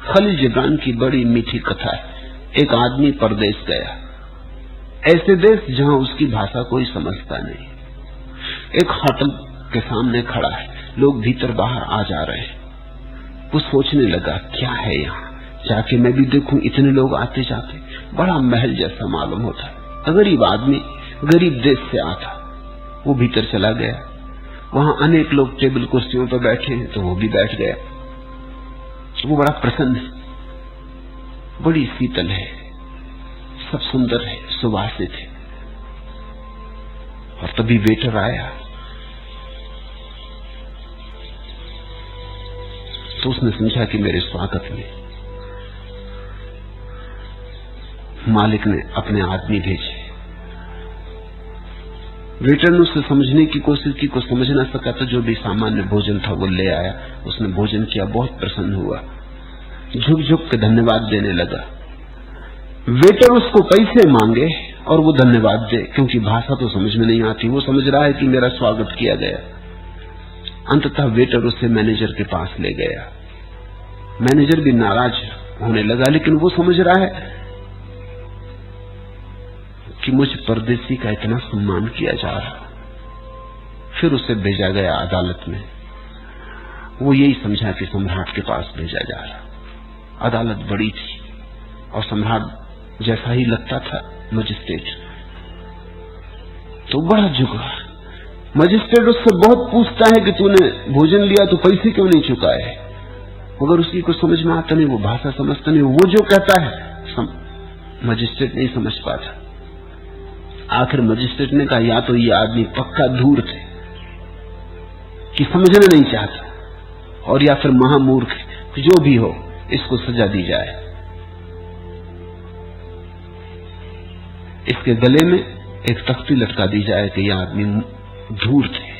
खलील जिब्रान की बड़ी मीठी कथा है। एक आदमी परदेश गया, ऐसे देश जहां उसकी भाषा कोई समझता नहीं। एक होटल के सामने खड़ा है, लोग भीतर बाहर आ जा रहे हैं। वो सोचने लगा क्या है यहाँ, जाके मैं भी देखूं। इतने लोग आते जाते, बड़ा महल जैसा मालूम होता। गरीब आदमी गरीब देश से आता। वो भीतर चला गया, वहां अनेक लोग टेबल कुर्सियों पर बैठे हैं, तो वो भी बैठ गया। वो बड़ा प्रसन्न है, बड़ी शीतल है, सब सुंदर है, सुवासित है। और तभी वेटर आया, तो उसने समझा कि मेरे स्वागत में मालिक ने अपने आदमी भेजे। वेटर ने उससे समझने की कोशिश की, को समझ ना सका, तो जो भी सामान्य भोजन था वो ले आया। उसने भोजन किया, बहुत प्रसन्न हुआ, झुक झुक के धन्यवाद देने लगा। वेटर उसको पैसे मांगे और वो धन्यवाद दे, क्योंकि भाषा तो समझ में नहीं आती। वो समझ रहा है कि मेरा स्वागत किया गया। अंततः वेटर उसे मैनेजर के पास ले गया। मैनेजर भी नाराज होने लगा, लेकिन वो समझ रहा है कि मुझ परदेसी का इतना सम्मान किया जा रहा। फिर उसे भेजा गया अदालत में। वो यही समझा कि सम्राट के पास भेजा जा रहा। अदालत बड़ी थी और सम्राट जैसा ही लगता था मजिस्ट्रेट, तो बड़ा झुका। मजिस्ट्रेट उससे बहुत पूछता है कि तूने भोजन लिया तो पैसे क्यों नहीं चुकाए, मगर उसकी कुछ समझ में आता नहीं, वो भाषा समझता नहीं। वो जो कहता है मजिस्ट्रेट नहीं समझ पाता। आखिर मजिस्ट्रेट ने कहा, या तो ये आदमी पक्का धूर्त है कि समझना नहीं चाहता, और या फिर महामूर्ख है। जो भी हो, इसको सजा दी जाए। इसके गले में एक तख्ती लटका दी जाए कि यह आदमी धूर्त है,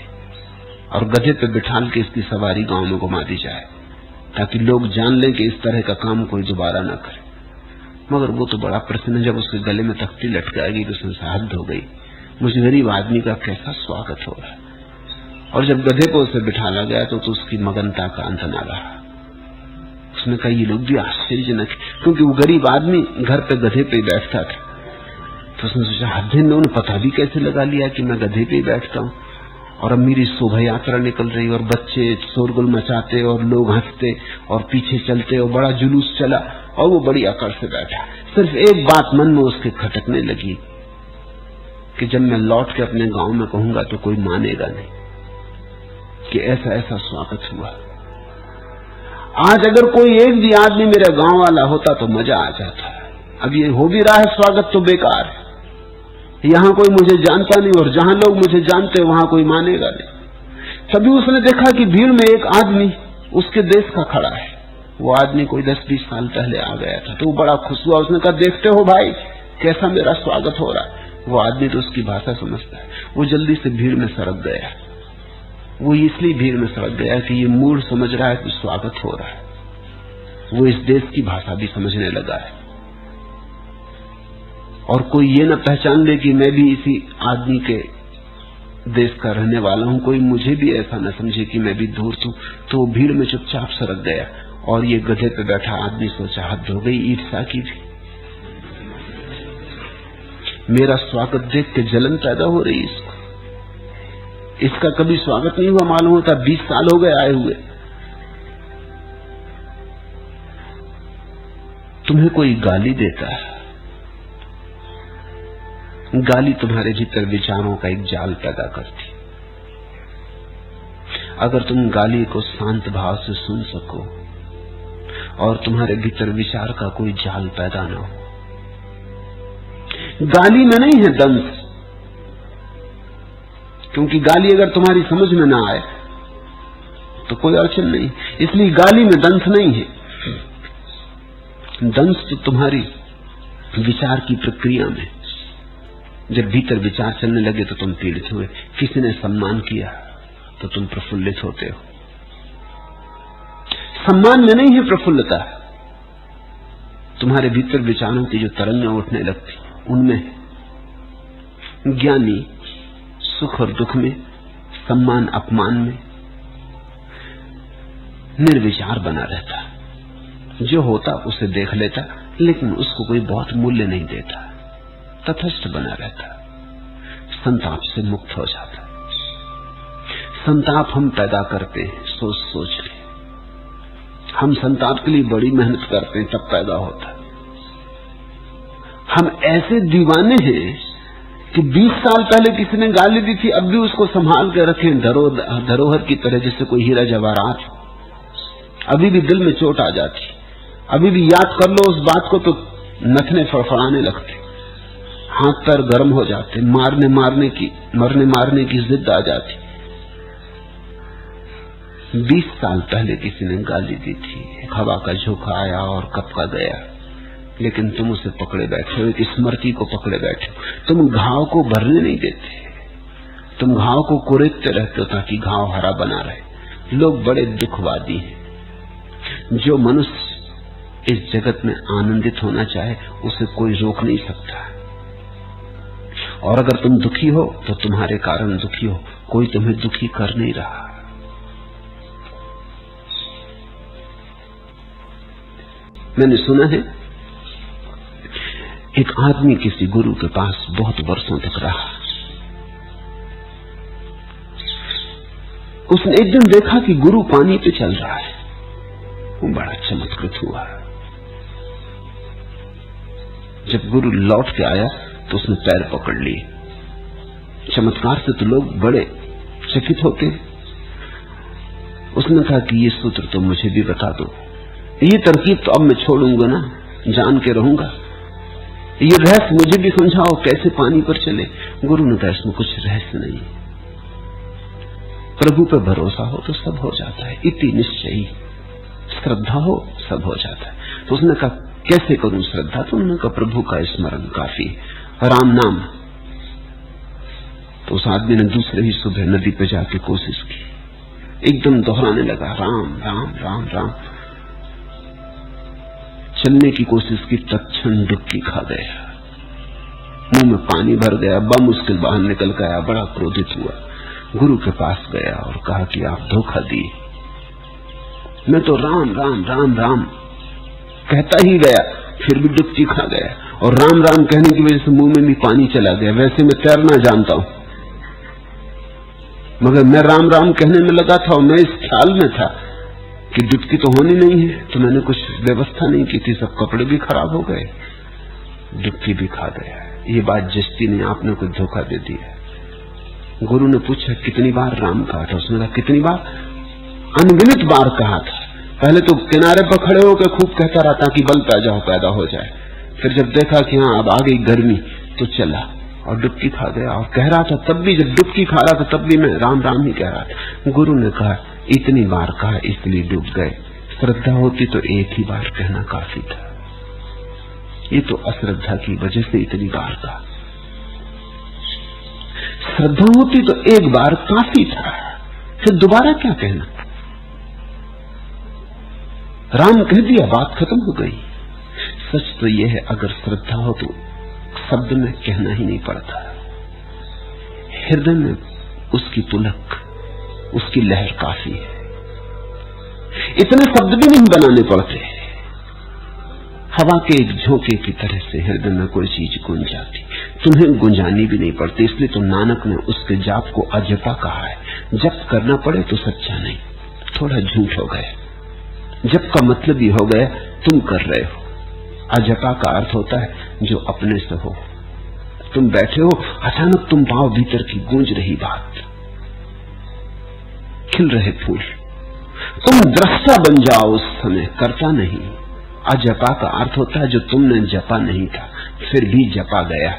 और गधे पे बिठाल के इसकी सवारी गांव में घुमा दी जाए, ताकि लोग जान लें कि इस तरह का काम कोई दोबारा ना करे। मगर वो तो बड़ा प्रसन्न, जब उसके गले में तख्ती लटकाएगी तो उसने हद हो गई, मुझ गरीब आदमी का कैसा स्वागत हो रहा है। और जब गधे को उसे बिठाला गया तो उसकी मगनता का अंत ना रहा। उसने कहा, ये लोग भी आश्चर्यजनक, क्योंकि वो गरीब आदमी घर पे गधे पे ही बैठता था। तो उसने सोचा, हद है, उन्होंने पता भी कैसे लगा लिया कि मैं गधे पे ही बैठता हूँ, और अब मेरी शोभा यात्रा निकल रही, और बच्चे शोरगुल मचाते और लोग हंसते और पीछे चलते, और बड़ा जुलूस चला, और वो बड़ी अकड़ से बैठा। सिर्फ एक बात मन में उसके खटकने लगी कि जब मैं लौट के अपने गांव में कहूंगा तो कोई मानेगा नहीं कि ऐसा ऐसा स्वागत हुआ। आज अगर कोई एक भी आदमी मेरे गांव वाला होता तो मजा आ जाता। अब ये हो भी रहा है स्वागत तो बेकार है। यहां कोई मुझे जानता नहीं, और जहां लोग मुझे जानते वहां कोई मानेगा नहीं। तभी उसने देखा कि भीड़ में एक आदमी उसके देश का खड़ा है। वो आदमी कोई 10-20 साल पहले आ गया था, तो वो बड़ा खुश हुआ। उसने कहा, देखते हो भाई कैसा मेरा स्वागत हो रहा है। वो आदमी तो उसकी भाषा समझता है। वो जल्दी से भीड़ में सरक गया। वो इसलिए भीड़ में सरक गया कि ये मूड समझ रहा है कि स्वागत हो रहा है। वो इस देश की भाषा भी समझने लगा है, और कोई ये न पहचान ले कि मैं भी इसी आदमी के देश का रहने वाला हूं, कोई मुझे भी ऐसा न समझे कि मैं भी धूर्त हूं। तो भीड़ में चुपचाप सरक गया। और ये गधे पे बैठा आदमी सोचा, हद हो गई ईर्ष्या की भी। मेरा स्वागत देख के जलन पैदा हो रही इसको। इसका कभी स्वागत नहीं हुआ मालूम होता, 20 साल हो गए आए हुए। तुम्हें कोई गाली देता है, गाली तुम्हारे भीतर विचारों का एक जाल पैदा करती। अगर तुम गाली को शांत भाव से सुन सको और तुम्हारे भीतर विचार का कोई जाल पैदा ना हो। गाली में नहीं है दंश, क्योंकि गाली अगर तुम्हारी समझ में ना आए तो कोई अड़चन नहीं। इसलिए गाली में दंश नहीं है। दंश तो तुम्हारी विचार की प्रक्रिया में, जब भीतर विचार चलने लगे तो तुम पीड़ित हुए। किसी ने सम्मान किया तो तुम प्रफुल्लित होते हो। सम्मान में नहीं है प्रफुल्लता, तुम्हारे भीतर विचारों की जो तरंगें उठने लगती उनमें। ज्ञानी सुख और दुख में, सम्मान अपमान में निर्विचार बना रहता। जो होता उसे देख लेता, लेकिन उसको कोई बहुत मूल्य नहीं देता, तटस्थ बना रहता, संताप से मुक्त हो जाता। संताप हम पैदा करते हैं सोच सोच के, हम संताप के लिए बड़ी मेहनत करते हैं, तब पैदा होता। हम ऐसे दीवाने हैं कि 20 साल पहले किसी ने गाली दी थी, अब भी उसको संभाल के रखें धरोहर की तरह, जैसे कोई हीरा जवाहरात। अभी भी दिल में चोट आ जाती, अभी भी याद कर लो उस बात को तो नथने फड़फड़ाने लगते, हाथ पैर गर्म हो जाते, मरने मारने की जिद आ जाती। 20 साल पहले किसी ने गाली दी थी, हवा का झोंका आया और कब का गया, लेकिन तुम उसे पकड़े बैठे हो, एक स्मृति को पकड़े बैठे हो। तुम घाव को भरने नहीं देते, तुम घाव को कुरेदते रहते हो ताकि घाव हरा बना रहे। लोग बड़े दुखवादी हैं। जो मनुष्य इस जगत में आनंदित होना चाहे उसे कोई रोक नहीं सकता, और अगर तुम दुखी हो तो तुम्हारे कारण दुखी हो, कोई तुम्हें दुखी कर नहीं रहा। मैंने सुना है एक आदमी किसी गुरु के पास बहुत वर्षों तक रहा। उसने एक दिन देखा कि गुरु पानी पे चल रहा है, वो बड़ा चमत्कृत हुआ। जब गुरु लौट के आया तो उसने पैर पकड़ लिए। चमत्कार से तो लोग बड़े चकित होते। उसने कहा कि ये सूत्र तो मुझे भी बता दो, ये तरकीब तो अब मैं छोड़ूंगा ना, जान के रहूंगा, ये रहस्य मुझे भी समझाओ कैसे पानी पर चले। गुरु ने कहा इसमें कुछ रहस्य नहीं, प्रभु पे भरोसा हो तो सब हो जाता है, इति निश्चयी, श्रद्धा हो सब हो जाता है। तो उसने कहा कैसे करूं श्रद्धा? तो उन्होंने कहा प्रभु का स्मरण काफी, राम नाम। तो उस आदमी ने दूसरे ही सुबह नदी पे जाके कोशिश की, एकदम दोहराने लगा राम राम राम राम। चलने की कोशिश की, तत्क्षण डुबकी खा गया, मुंह में पानी भर गया, बमुश्किल बाहर निकल गया, बड़ा क्रोधित हुआ। गुरु के पास गया और कहा कि आप धोखा दिए, मैं तो राम राम राम राम कहता ही गया, फिर भी डुबकी खा गया, और राम राम कहने की वजह से मुंह में भी पानी चला गया। वैसे मैं तैरना जानता हूं, मगर मैं राम राम कहने में लगा था और मैं इस ख्याल में था कि डुबकी तो होनी नहीं है, तो मैंने कुछ व्यवस्था नहीं की थी, सब कपड़े भी खराब हो गए, डुबकी भी खा गया। ये बात जस्ती नहीं, आपने कुछ धोखा दे दिया। गुरु ने पूछा कितनी बार राम कहा था? उसने कहा कितनी बार? अनगिनत बार कहा था। पहले तो किनारे पर खड़े होकर खूब कहता रहा ताकि बल पैदा हो जाए, फिर जब देखा कि हाँ अब आ गई गर्मी तो चला और डुबकी खा गया। और कह रहा था तब भी, जब डुबकी खा रहा था तब भी मैं राम राम ही कह रहा था। गुरु ने कहा इतनी बार कहा इसलिए डूब गए, श्रद्धा होती तो एक ही बार कहना काफी था, ये तो अश्रद्धा की वजह से इतनी बार कहा। श्रद्धा होती तो एक बार काफी था, फिर दोबारा क्या कहना? राम कह दिया, बात खत्म हो गई। सच तो यह है अगर श्रद्धा हो तो शब्द में कहना ही नहीं पड़ता, हृदय में उसकी पुलक, उसकी लहर काफी है, इतने शब्द भी नहीं बनाने पड़ते। हवा के एक झोंके की तरह से हृदय में कोई चीज गूंज जाती, तुम्हें गुंजानी भी नहीं पड़ती। इसलिए तो नानक ने उसके जाप को अजपा कहा है। जप करना पड़े तो सच्चा नहीं, थोड़ा झूठ हो गया। जप का मतलब ही हो गया तुम कर रहे हो। अजपा का अर्थ होता है जो अपने से हो। तुम बैठे हो, अचानक तुम पाओ भीतर की गूंज रही बात, खिल रहे फूल, तुम दृष्टा बन जाओ उस समय, करता नहीं। अजपा का अर्थ होता है जो तुमने जपा नहीं था फिर भी जपा गया,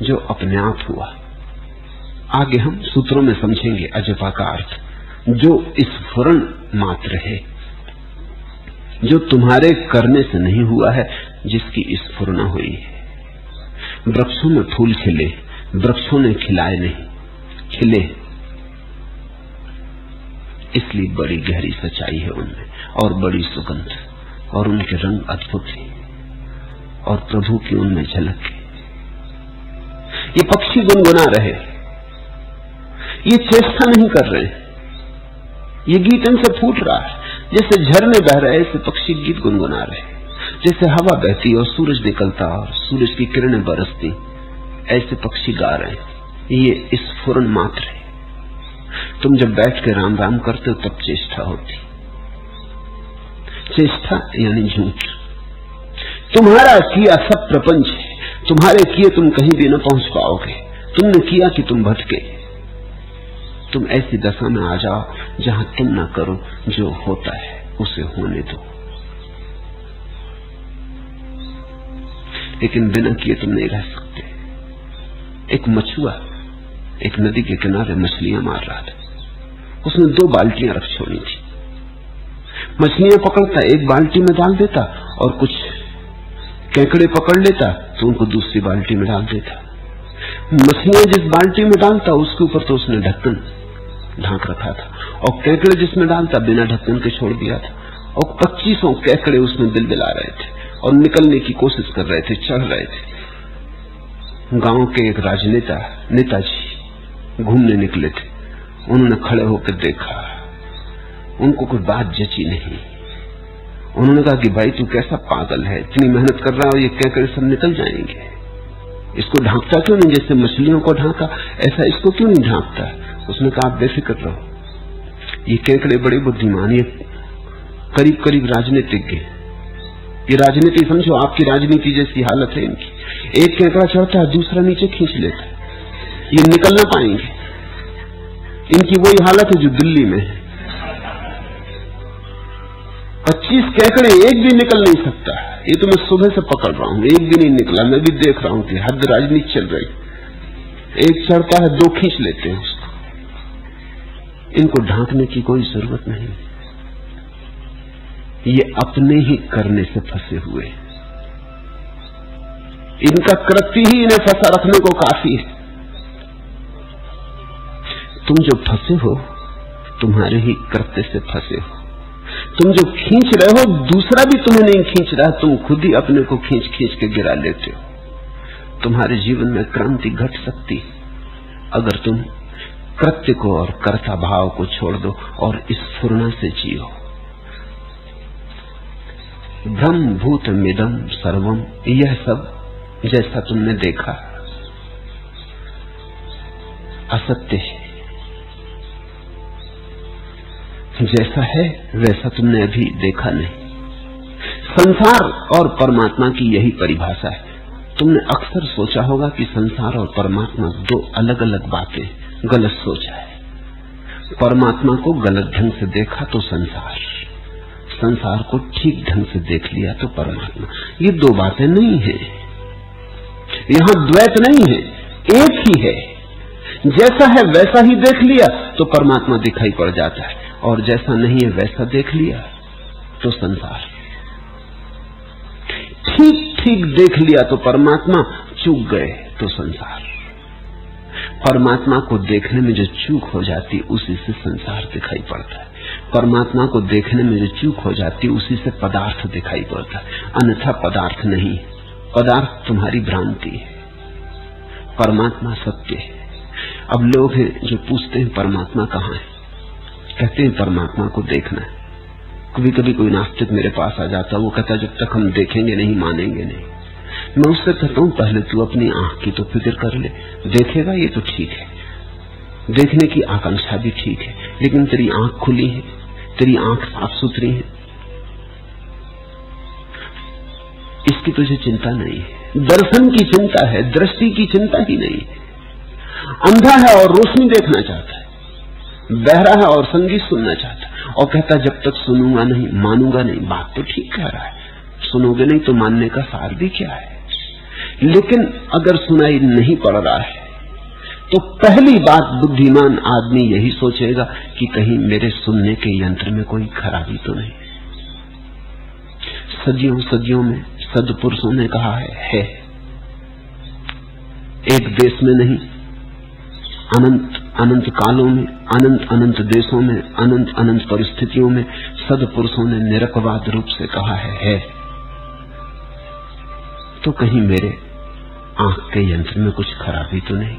जो अपने आप हुआ। आगे हम सूत्रों में समझेंगे अजपा का अर्थ, जो स्फुरण मात्र है, जो तुम्हारे करने से नहीं हुआ है, जिसकी स्फुरना हुई है। वृक्षों में फूल खिले, वृक्षों ने खिलाए नहीं, खिले, इसलिए बड़ी गहरी सच्चाई है उनमें और बड़ी सुगंध, और उनके रंग अद्भुत हैं और प्रभु की उनमें झलक है। ये पक्षी गुनगुना रहे, ये चेष्टा नहीं कर रहे, ये गीत इनसे फूट रहा है। जैसे झरने बह रहे ऐसे पक्षी गीत गुनगुना रहे, जैसे हवा बहती और सूरज निकलता और सूरज की किरणें बरसती, ऐसे पक्षी गा रहे हैं। ये स्फुरन मात्र है। तुम जब बैठ के राम राम करते हो तब चेष्टा होती। चेष्टा यानी झूठ। तुम्हारा किया सब प्रपंच है, तुम्हारे किए तुम कहीं भी न पहुंच पाओगे। तुमने किया कि तुम भटके। तुम ऐसी दशा में आ जाओ जहां तुम ना करो, जो होता है उसे होने दो। लेकिन बिना किए तुम नहीं रह सकते। एक मछुआ एक नदी के किनारे मछलियां मार रहा था। उसने 2 बाल्टियां रख छोड़ी थी। मछलियां पकड़ता, एक बाल्टी में डाल देता और कुछ केकड़े पकड़ लेता तो उनको दूसरी बाल्टी में डाल देता। मछलियां जिस बाल्टी में डालता उसके ऊपर तो उसने ढक्कन ढांक रखा था, और केकड़े जिसमें डालता बिना ढक्कन के छोड़ दिया था। और 2500 केकड़े उसमें बिलबिला रहे थे और निकलने की कोशिश कर रहे थे, चढ़ रहे थे। गांव के एक राजनेता नेताजी घूमने निकले थे। उन्होंने खड़े होकर देखा, उनको कोई बात जची नहीं। उन्होंने कहा कि भाई तू कैसा पागल है, इतनी मेहनत कर रहा है और ये केकड़े सब निकल जाएंगे, इसको ढांकता क्यों नहीं? जैसे मछलियों को ढांका ऐसा इसको क्यों नहीं ढांकता? उसने कहा आप बेफिक्र रहो, ये केकड़े बड़े बुद्धिमान, ये करीब करीब राजनीतिज्ञ, ये राजनीति समझो आपकी राजनीति जैसी हालत है इनकी। एक केकड़ा चढ़ता है दूसरा नीचे खींच लेता है, ये निकल ना पाएंगे। इनकी वही हालत है जो दिल्ली में है। 25 केकड़े एक भी निकल नहीं सकता। ये तो मैं सुबह से पकड़ रहा हूं, एक भी नहीं निकला। मैं भी देख रहा हूं कि हद राजनीति चल रही। एक चढ़ता है 2 खींच लेते हैं उसको। इनको ढांकने की कोई जरूरत नहीं, ये अपने ही करने से फंसे हुए। इनका कृत्य ही इन्हें फंसा रखने को काफी है। तुम जो फंसे हो तुम्हारे ही कृत्य से फंसे हो। तुम जो खींच रहे हो दूसरा भी तुम्हें नहीं खींच रहा, तुम खुद ही अपने को खींच खींच के गिरा लेते हो। तुम्हारे जीवन में क्रांति घट सकती अगर तुम कृत्य को और कर्ता भाव को छोड़ दो और इस स्फुरना से जियो। ब्रह्म भूत मिदम सर्वम, यह सब जैसा तुमने देखा असत्य है, जैसा है वैसा तुमने अभी देखा नहीं। संसार और परमात्मा की यही परिभाषा है। तुमने अक्सर सोचा होगा कि संसार और परमात्मा 2 अलग अलग बातें। गलत सोचा है। परमात्मा को गलत ढंग से देखा तो संसार, संसार को ठीक ढंग से देख लिया तो परमात्मा। ये 2 बातें नहीं है, यहां द्वैत नहीं है, एक ही है। जैसा है वैसा ही देख लिया तो परमात्मा दिखाई पड़ जाता है, और जैसा नहीं है वैसा देख लिया तो संसार। ठीक ठीक देख लिया तो परमात्मा, चूक गए तो संसार। परमात्मा को देखने में जो चूक हो जाती उसी से संसार दिखाई पड़ता है। परमात्मा को देखने में जो चूक हो जाती उसी से पदार्थ दिखाई पड़ता है, अन्यथा पदार्थ नहीं। पदार्थ तुम्हारी भ्रांति है, परमात्मा सत्य है। अब लोग हैं जो पूछते हैं परमात्मा कहाँ है, कहते हैं परमात्मा को देखना है। कभी कभी कोई नास्तिक मेरे पास आ जाता, वो कहता जब तक हम देखेंगे नहीं मानेंगे नहीं। मैं उससे कहता हूं पहले तू अपनी आंख की तो फिक्र कर ले। देखेगा ये तो ठीक है, देखने की आकांक्षा भी ठीक है, लेकिन तेरी आंख खुली है, तेरी आंख साफ सुथरी है, इसकी तुझे चिंता नहीं है। दर्शन की चिंता है, दृष्टि की चिंता ही नहीं है। अंधा है और रोशनी देखना चाहता है, बहरा है और संगीत सुनना चाहता है, और कहता जब तक सुनूंगा नहीं मानूंगा नहीं। बात तो ठीक कह रहा है, सुनोगे नहीं तो मानने का सार भी क्या है। लेकिन अगर सुनाई नहीं पड़ रहा है तो पहली बात बुद्धिमान आदमी यही सोचेगा कि कहीं मेरे सुनने के यंत्र में कोई खराबी तो नहीं। सदियों सदियों में सदपुरुषों ने कहा है एक देश में नहीं, अनंत अनंत कालों में, अनंत अनंत देशों में, अनंत अनंत परिस्थितियों में सदपुरुषों ने निरपवाद रूप से कहा है। तो कहीं मेरे आंख के यंत्र में कुछ खराबी तो नहीं।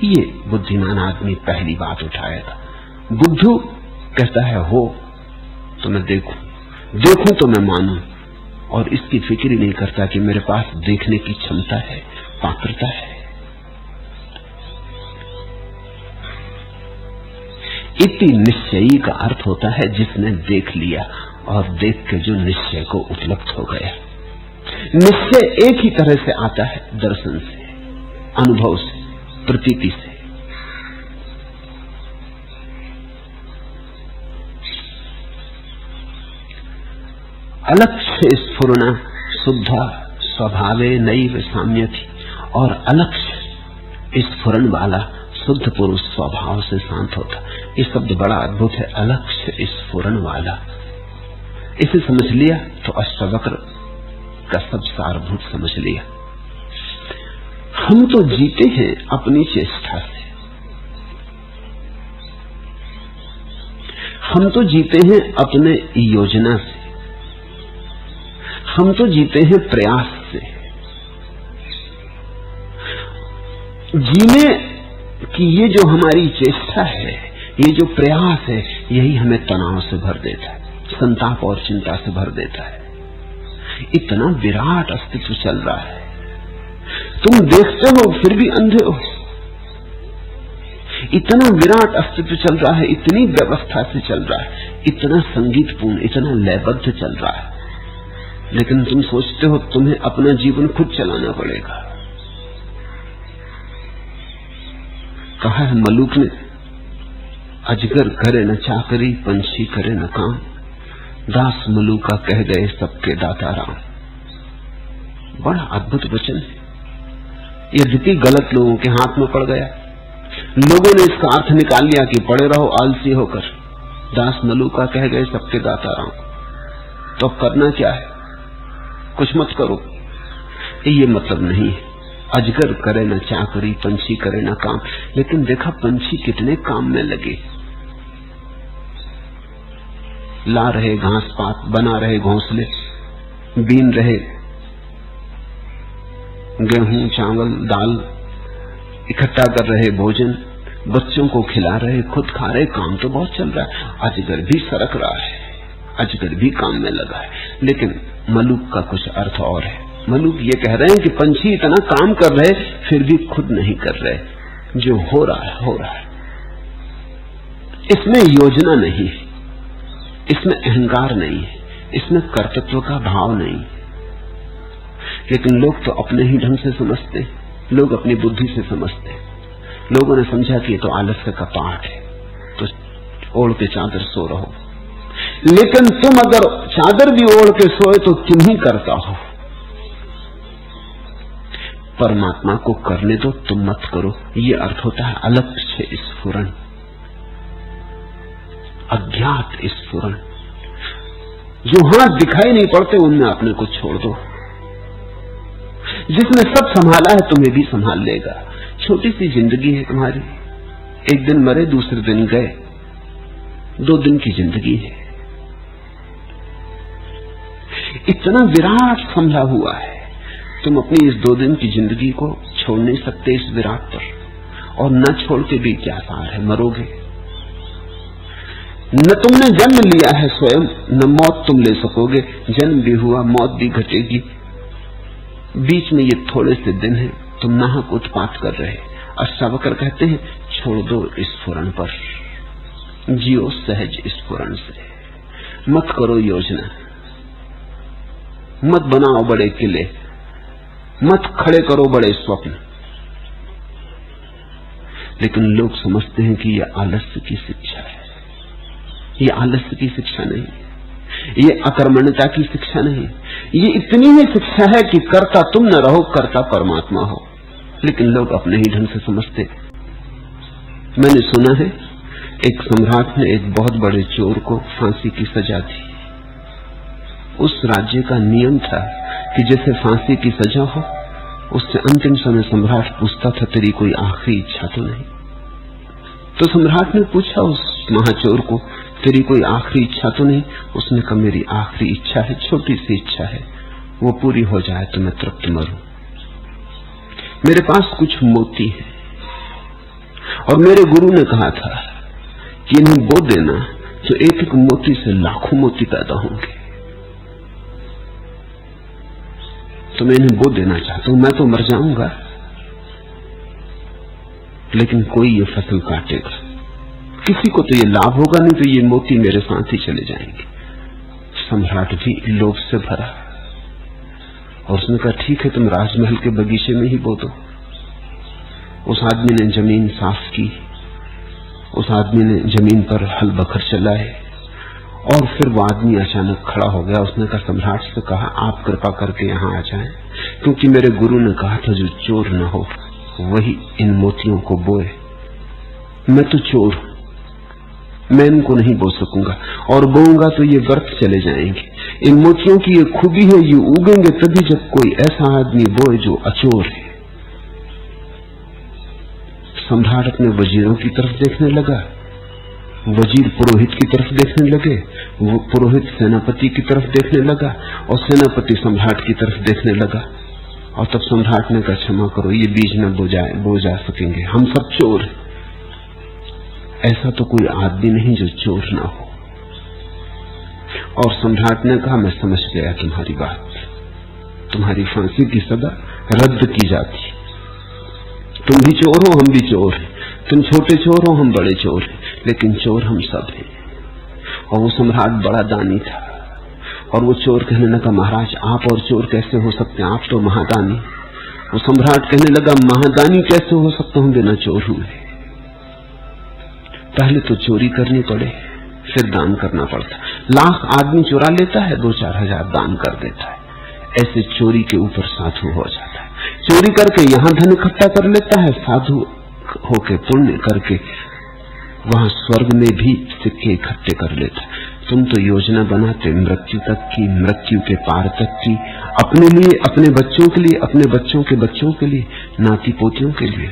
ये बुद्धिमान आदमी पहली बात उठाएगा। बुद्धू कहता है हो, तो मैं देखूं तो मैं मानूं, और इसकी फिक्र ही नहीं करता कि मेरे पास देखने की क्षमता है, पात्रता है। इति निश्चयी का अर्थ होता है जिसने देख लिया और देख के जो निश्चय को उपलब्ध हो गया। निश्चय एक ही तरह से आता है, दर्शन से, अनुभव से, प्रतीति से। अलक्ष्य स्फुरना शुद्धा स्वभावे नैव साम्यति, और अलक्ष्य स्फुरन वाला शुद्ध पुरुष स्वभाव से शांत होता। ये शब्द बड़ा अद्भुत है, अलक्ष्य स्फुरन वाला। इसे समझ लिया तो अष्टावक्र का सब सारभूत समझ लिया। हम तो जीते हैं अपनी चेष्टा से, हम तो जीते हैं अपने योजना से, हम तो जीते हैं प्रयास से। जीने की ये जो हमारी चेष्टा है, ये जो प्रयास है, यही हमें तनाव से भर देता है, संताप और चिंता से भर देता है। इतना विराट अस्तित्व चल रहा है, तुम देखते हो फिर भी अंधे हो। इतना विराट अस्तित्व चल रहा है, इतनी व्यवस्था से चल रहा है, इतना संगीतपूर्ण, इतना लयबद्ध चल रहा है, लेकिन तुम सोचते हो तुम्हें अपना जीवन खुद चलाना पड़ेगा। कहा है मलूक ने, अजगर करे न चाकरी, पंछी करे न काम, दास मलूका कह गए सबके दाता राम। बड़ा अद्भुत वचन है। यद्यपि गलत लोगों के हाथ में पड़ गया, लोगों ने इसका अर्थ निकाल लिया कि पड़े रहो आलसी होकर, दास मलूका कह गए सबके दाता राम। तो करना क्या है? कुछ मत करो, ये मतलब नहीं है। अजगर करे न चाकरी, पंछी करे न काम। लेकिन देखा पंछी कितने काम में लगे, ला रहे घास पात, बना रहे घोंसले, बीन रहे गेहूं चावल दाल, इकट्ठा कर रहे भोजन, बच्चों को खिला रहे, खुद खा रहे। काम तो बहुत चल रहा है। अजगर भी सरक रहा है, अजगर भी काम में लगा है। लेकिन मलूक का कुछ अर्थ और है। मलूक ये कह रहे हैं कि पंछी इतना काम कर रहे फिर भी खुद नहीं कर रहे। जो हो रहा है हो रहा है, इसमें योजना नहीं है, इसमें अहंकार नहीं है, इसमें कर्तृत्व का भाव नहीं। लेकिन लोग तो अपने ही ढंग से समझते हैं, लोग अपनी बुद्धि से समझते हैं। लोगों ने समझा कि ये तो आलस्य का पाठ है, तो ओढ़ के चादर सो रहो। लेकिन तुम अगर चादर भी ओढ़ के सोए तो तुम ही करता हो। परमात्मा को करने दो, तुम मत करो। ये अर्थ होता है अलक्ष्य स्फुरन, अज्ञात स्फुरन। जो हाथ दिखाई नहीं पड़ते उनमें अपने को छोड़ दो। जिसने सब संभाला है तुम्हें भी संभाल लेगा। छोटी सी जिंदगी है तुम्हारी, एक दिन मरे दूसरे दिन गए, 2 दिन की जिंदगी है। इतना विराट संभला हुआ है, तुम अपनी इस 2 दिन की जिंदगी को छोड़ नहीं सकते इस विराट पर। और न छोड़ के भी क्या सार है, मरोगे। न तुमने जन्म लिया है स्वयं, न मौत तुम ले सकोगे। जन्म भी हुआ, मौत भी घटेगी। बीच में ये थोड़े से दिन है, तुम नाहक उत्पात कर रहे। अष्टावक्र कहते हैं छोड़ दो स्फुरन पर, जियो सहज स्फुरन से। मत करो योजना, मत बनाओ बड़े किले, मत खड़े करो बड़े स्वप्न। लेकिन लोग समझते हैं कि यह आलस्य की शिक्षा है। ये आलस्य की शिक्षा नहीं, ये अकर्मण्यता की शिक्षा नहीं, ये इतनी ही शिक्षा है कि कर्ता तुम न रहो, कर्ता परमात्मा हो। लेकिन लोग अपने ही ढंग से समझते। मैंने सुना है एक सम्राट ने एक बहुत बड़े चोर को फांसी की सजा दी। उस राज्य का नियम था कि जैसे फांसी की सजा हो, उससे अंतिम समय सम्राट पूछता था तेरी कोई आखिरी इच्छा तो नहीं। तो सम्राट ने पूछा उस महाचोर को, तेरी कोई आखिरी इच्छा तो नहीं? उसने कहा मेरी आखिरी इच्छा है, छोटी सी इच्छा है, वो पूरी हो जाए तो मैं तृप्त मरूं। मेरे पास कुछ मोती है और मेरे गुरु ने कहा था कि इन्हें बो देना, तो एक एक मोती से लाखों मोती पैदा होंगे। तो मैं इन्हें बो देना चाहता हूं। मैं तो मर जाऊंगा, लेकिन कोई ये फसल काटेगा। किसी को तो ये लाभ होगा, नहीं तो ये मोती मेरे साथ ही चले जाएंगे। सम्राट भी लोभ से भरा, और उसने कहा ठीक है, तुम राजमहल के बगीचे में ही बो दो। उस आदमी ने जमीन साफ की, उस आदमी ने जमीन पर हल बखर चलाए, और फिर वो आदमी अचानक खड़ा हो गया। उसने कहा, सम्राट से कहा आप कृपा करके यहाँ आ जाएं, क्योंकि मेरे गुरु ने कहा था जो चोर न हो वही इन मोतियों को बोए। मैं तो चोर हूं, मैं इनको नहीं बो सकूंगा, और बोऊंगा तो ये व्यर्थ चले जाएंगे। इन मोतियों की ये खूबी है, ये उगेंगे तभी जब कोई ऐसा आदमी बोए जो अचोर है। सम्राट अपने वजीरों की तरफ देखने लगा, वजीर पुरोहित की तरफ देखने लगे, वो पुरोहित सेनापति की तरफ देखने लगा, और सेनापति सम्राट की तरफ देखने लगा। और तब सम्राट ने कहा, क्षमा करो, ये बीज न बो जा सकेंगे, हम सब चोर हैं। ऐसा तो कोई आदमी नहीं जो चोर ना हो। और सम्राट ने कहा, मैं समझ गया तुम्हारी बात, तुम्हारी फांसी की सजा रद्द की जाती। तुम भी चोर हो, हम भी चोर हैं, तुम छोटे चोर हो, हम बड़े चोर हैं, लेकिन चोर हम सब हैं। और वो सम्राट बड़ा दानी था, और वो चोर कहने लगा, महाराज आप और चोर कैसे हो सकते हैं, आप तो महादानी। वो सम्राट कहने लगा, महादानी कैसे हो सकता हूं बिना चोर हुए। पहले तो चोरी करनी पड़े, फिर दान करना पड़ता। लाख आदमी चुरा लेता है, 2-4 हजार दान कर देता है। ऐसे चोरी के ऊपर साधु हो जाता है। चोरी करके यहां धन इकट्ठा कर लेता है, साधु होके पुण्य करके वहां स्वर्ग में भी सिक्के इकट्ठे कर लेता है। तुम तो योजना बनाते मृत्यु तक की, मृत्यु के पार तक की, अपने लिए, अपने बच्चों के लिए, अपने बच्चों के बच्चों के लिए, नाती पोतियों के लिए।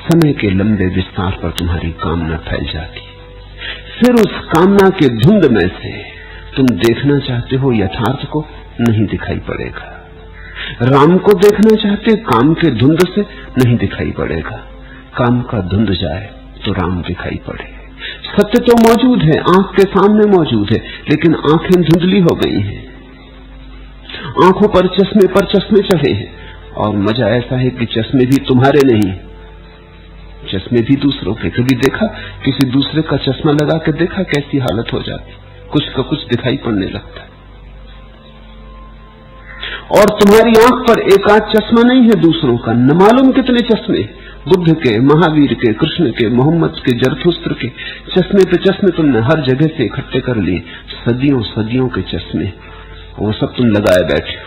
समय के लंबे विस्तार पर तुम्हारी कामना फैल जाती। फिर उस कामना के धुंध में से तुम देखना चाहते हो यथार्थ को, नहीं दिखाई पड़ेगा। राम को देखना चाहते, काम के धुंध से नहीं दिखाई पड़ेगा। काम का धुंध जाए तो राम दिखाई पड़े। सत्य तो मौजूद है, आंख के सामने मौजूद है, लेकिन आंखें धुंधली हो गई हैं। आंखों पर चश्मे चढ़े हैं, और मजा ऐसा है कि चश्मे भी तुम्हारे नहीं, चश्मे भी दूसरों के। कभी देखा किसी दूसरे का चश्मा लगा के देखा कैसी हालत हो जाती, कुछ का कुछ दिखाई पड़ने लगता है। और तुम्हारी आंख पर एक आध चश्मा नहीं है दूसरों का, न मालूम कितने चश्मे, बुद्ध के, महावीर के, कृष्ण के, मोहम्मद के, जरथुस्त्र के, चश्मे पे चश्मे तुमने हर जगह से इकट्ठे कर लिए। सदियों सदियों के चश्मे, वो सब तुम लगाए बैठे हो,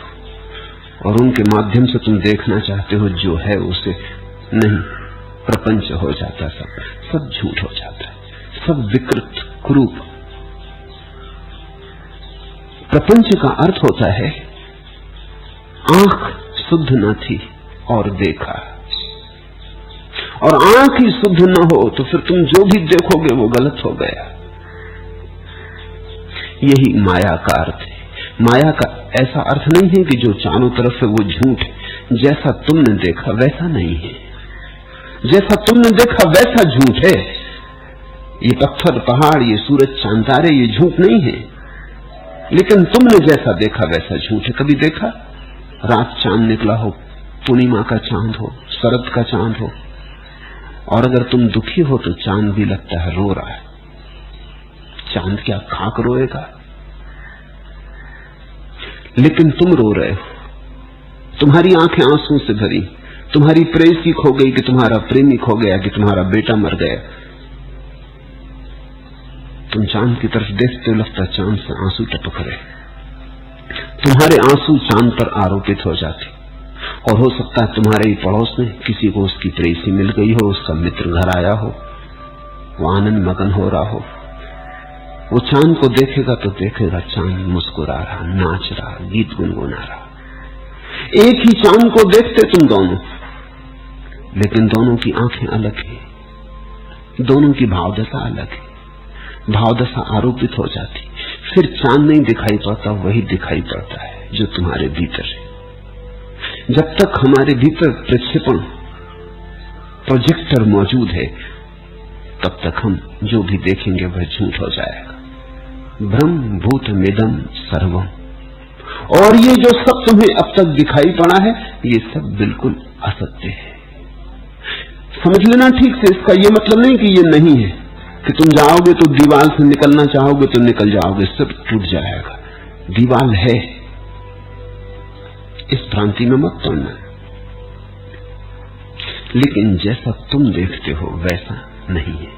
और उनके माध्यम से तुम देखना चाहते हो जो है उसे नहीं। प्रपंच हो जाता, सब झूठ हो जाता है, सब विकृत कुरूप। प्रपंच का अर्थ होता है आंख शुद्ध न थी और देखा, और आंख ही शुद्ध न हो तो फिर तुम जो भी देखोगे वो गलत हो गया। यही माया का अर्थ है। माया का ऐसा अर्थ नहीं है कि जो चारों तरफ है वो झूठ है। जैसा तुमने देखा वैसा नहीं है, जैसा तुमने देखा वैसा झूठ है। ये पत्थर, पहाड़, ये सूरज, चांद, तारे, ये झूठ नहीं है, लेकिन तुमने जैसा देखा वैसा झूठ है। कभी देखा रात चांद निकला हो, पूर्णिमा का चांद हो, शरद का चांद हो, और अगर तुम दुखी हो तो चांद भी लगता है रो रहा है। चांद क्या खाक रोएगा, लेकिन तुम रो रहे हो, तुम्हारी आंखें आंसू से भरी, तुम्हारी प्रेयसी खो गई कि तुम्हारा प्रेमी खो गया, कि तुम्हारा बेटा मर गया। तुम चांद की तरफ देखते हो, लगता चांद से आंसू टपक रहे, तुम्हारे आंसू चांद पर आरोपित हो जाते। और हो सकता है तुम्हारे ही पड़ोस में किसी को उसकी प्रेयसी मिल गई हो, उसका मित्र घर आया हो, वो आनंद मगन हो रहा हो। वो चांद को देखेगा तो देखेगा चांद मुस्कुरा रहा, नाच रहा, गीत गुनगुना रहा। एक ही चांद को देखते तुम दोनों, लेकिन दोनों की आंखें अलग है, दोनों की भावदशा अलग है। भावदशा आरोपित हो जाती, फिर चांद नहीं दिखाई पड़ता, वही दिखाई पड़ता है जो तुम्हारे भीतर है। जब तक हमारे भीतर प्रक्षेपण, प्रोजेक्टर मौजूद है, तब तक हम जो भी देखेंगे वह झूठ हो जाएगा। ब्रह्म भूतमिदं सर्वम। और ये जो सब तुम्हें अब तक दिखाई पड़ा है, ये सब बिल्कुल असत्य है। समझ लेना ठीक से, इसका ये मतलब नहीं कि ये नहीं है, कि तुम जाओगे तो दीवार से निकलना चाहोगे तो निकल जाओगे, सब टूट जाएगा। दीवार है, इस भ्रांति में मत पड़ना। लेकिन जैसा तुम देखते हो वैसा नहीं है।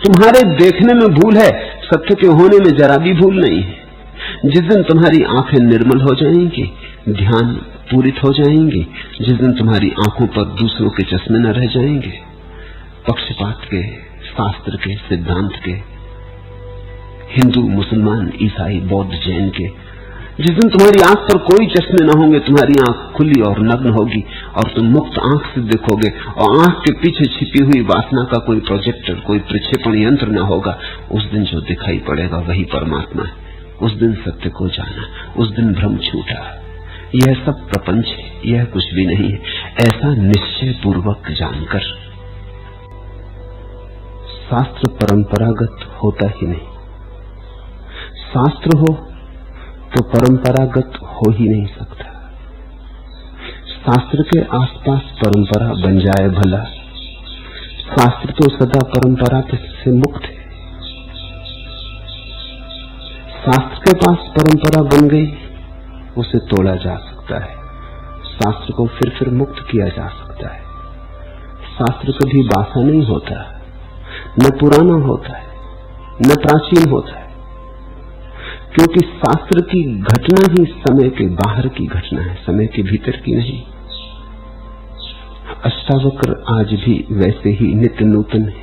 तुम्हारे देखने में भूल है, सत्य के होने में जरा भी भूल नहीं है। जिस दिन तुम्हारी आंखें निर्मल हो जाएंगी, ध्यान पूरित हो जाएंगे, जिस दिन तुम्हारी आंखों पर दूसरों के चश्मे न रह जाएंगे, पक्षपात के, शास्त्र के, सिद्धांत के, हिंदू, मुसलमान, ईसाई, बौद्ध, जैन के, जिस दिन तुम्हारी आंख पर कोई चश्मे न होंगे, तुम्हारी आंख खुली और नग्न होगी और तुम मुक्त आंख से देखोगे, और आंख के पीछे छिपी हुई वासना का कोई प्रोजेक्टर, कोई प्रक्षेपण यंत्र न होगा, उस दिन जो दिखाई पड़ेगा वही परमात्मा है। उस दिन सत्य को जाना, उस दिन भ्रम छूटा। यह सब प्रपंच है, यह कुछ भी नहीं है, ऐसा निश्चय पूर्वक जानकर। शास्त्र परंपरागत होता ही नहीं। शास्त्र हो तो परंपरागत हो ही नहीं सकता। शास्त्र के आसपास परंपरा बन जाए भला, शास्त्र तो सदा परंपरा से मुक्त है। शास्त्र के पास परंपरा बन गई, उसे तोड़ा जा सकता है, शास्त्र को फिर मुक्त किया जा सकता है। शास्त्र कभी बासा नहीं होता, न पुराना होता है, न प्राचीन होता है, क्योंकि शास्त्र की घटना ही समय के बाहर की घटना है, समय के भीतर की नहीं। अष्टावक्र आज भी वैसे ही नित्य नूतन है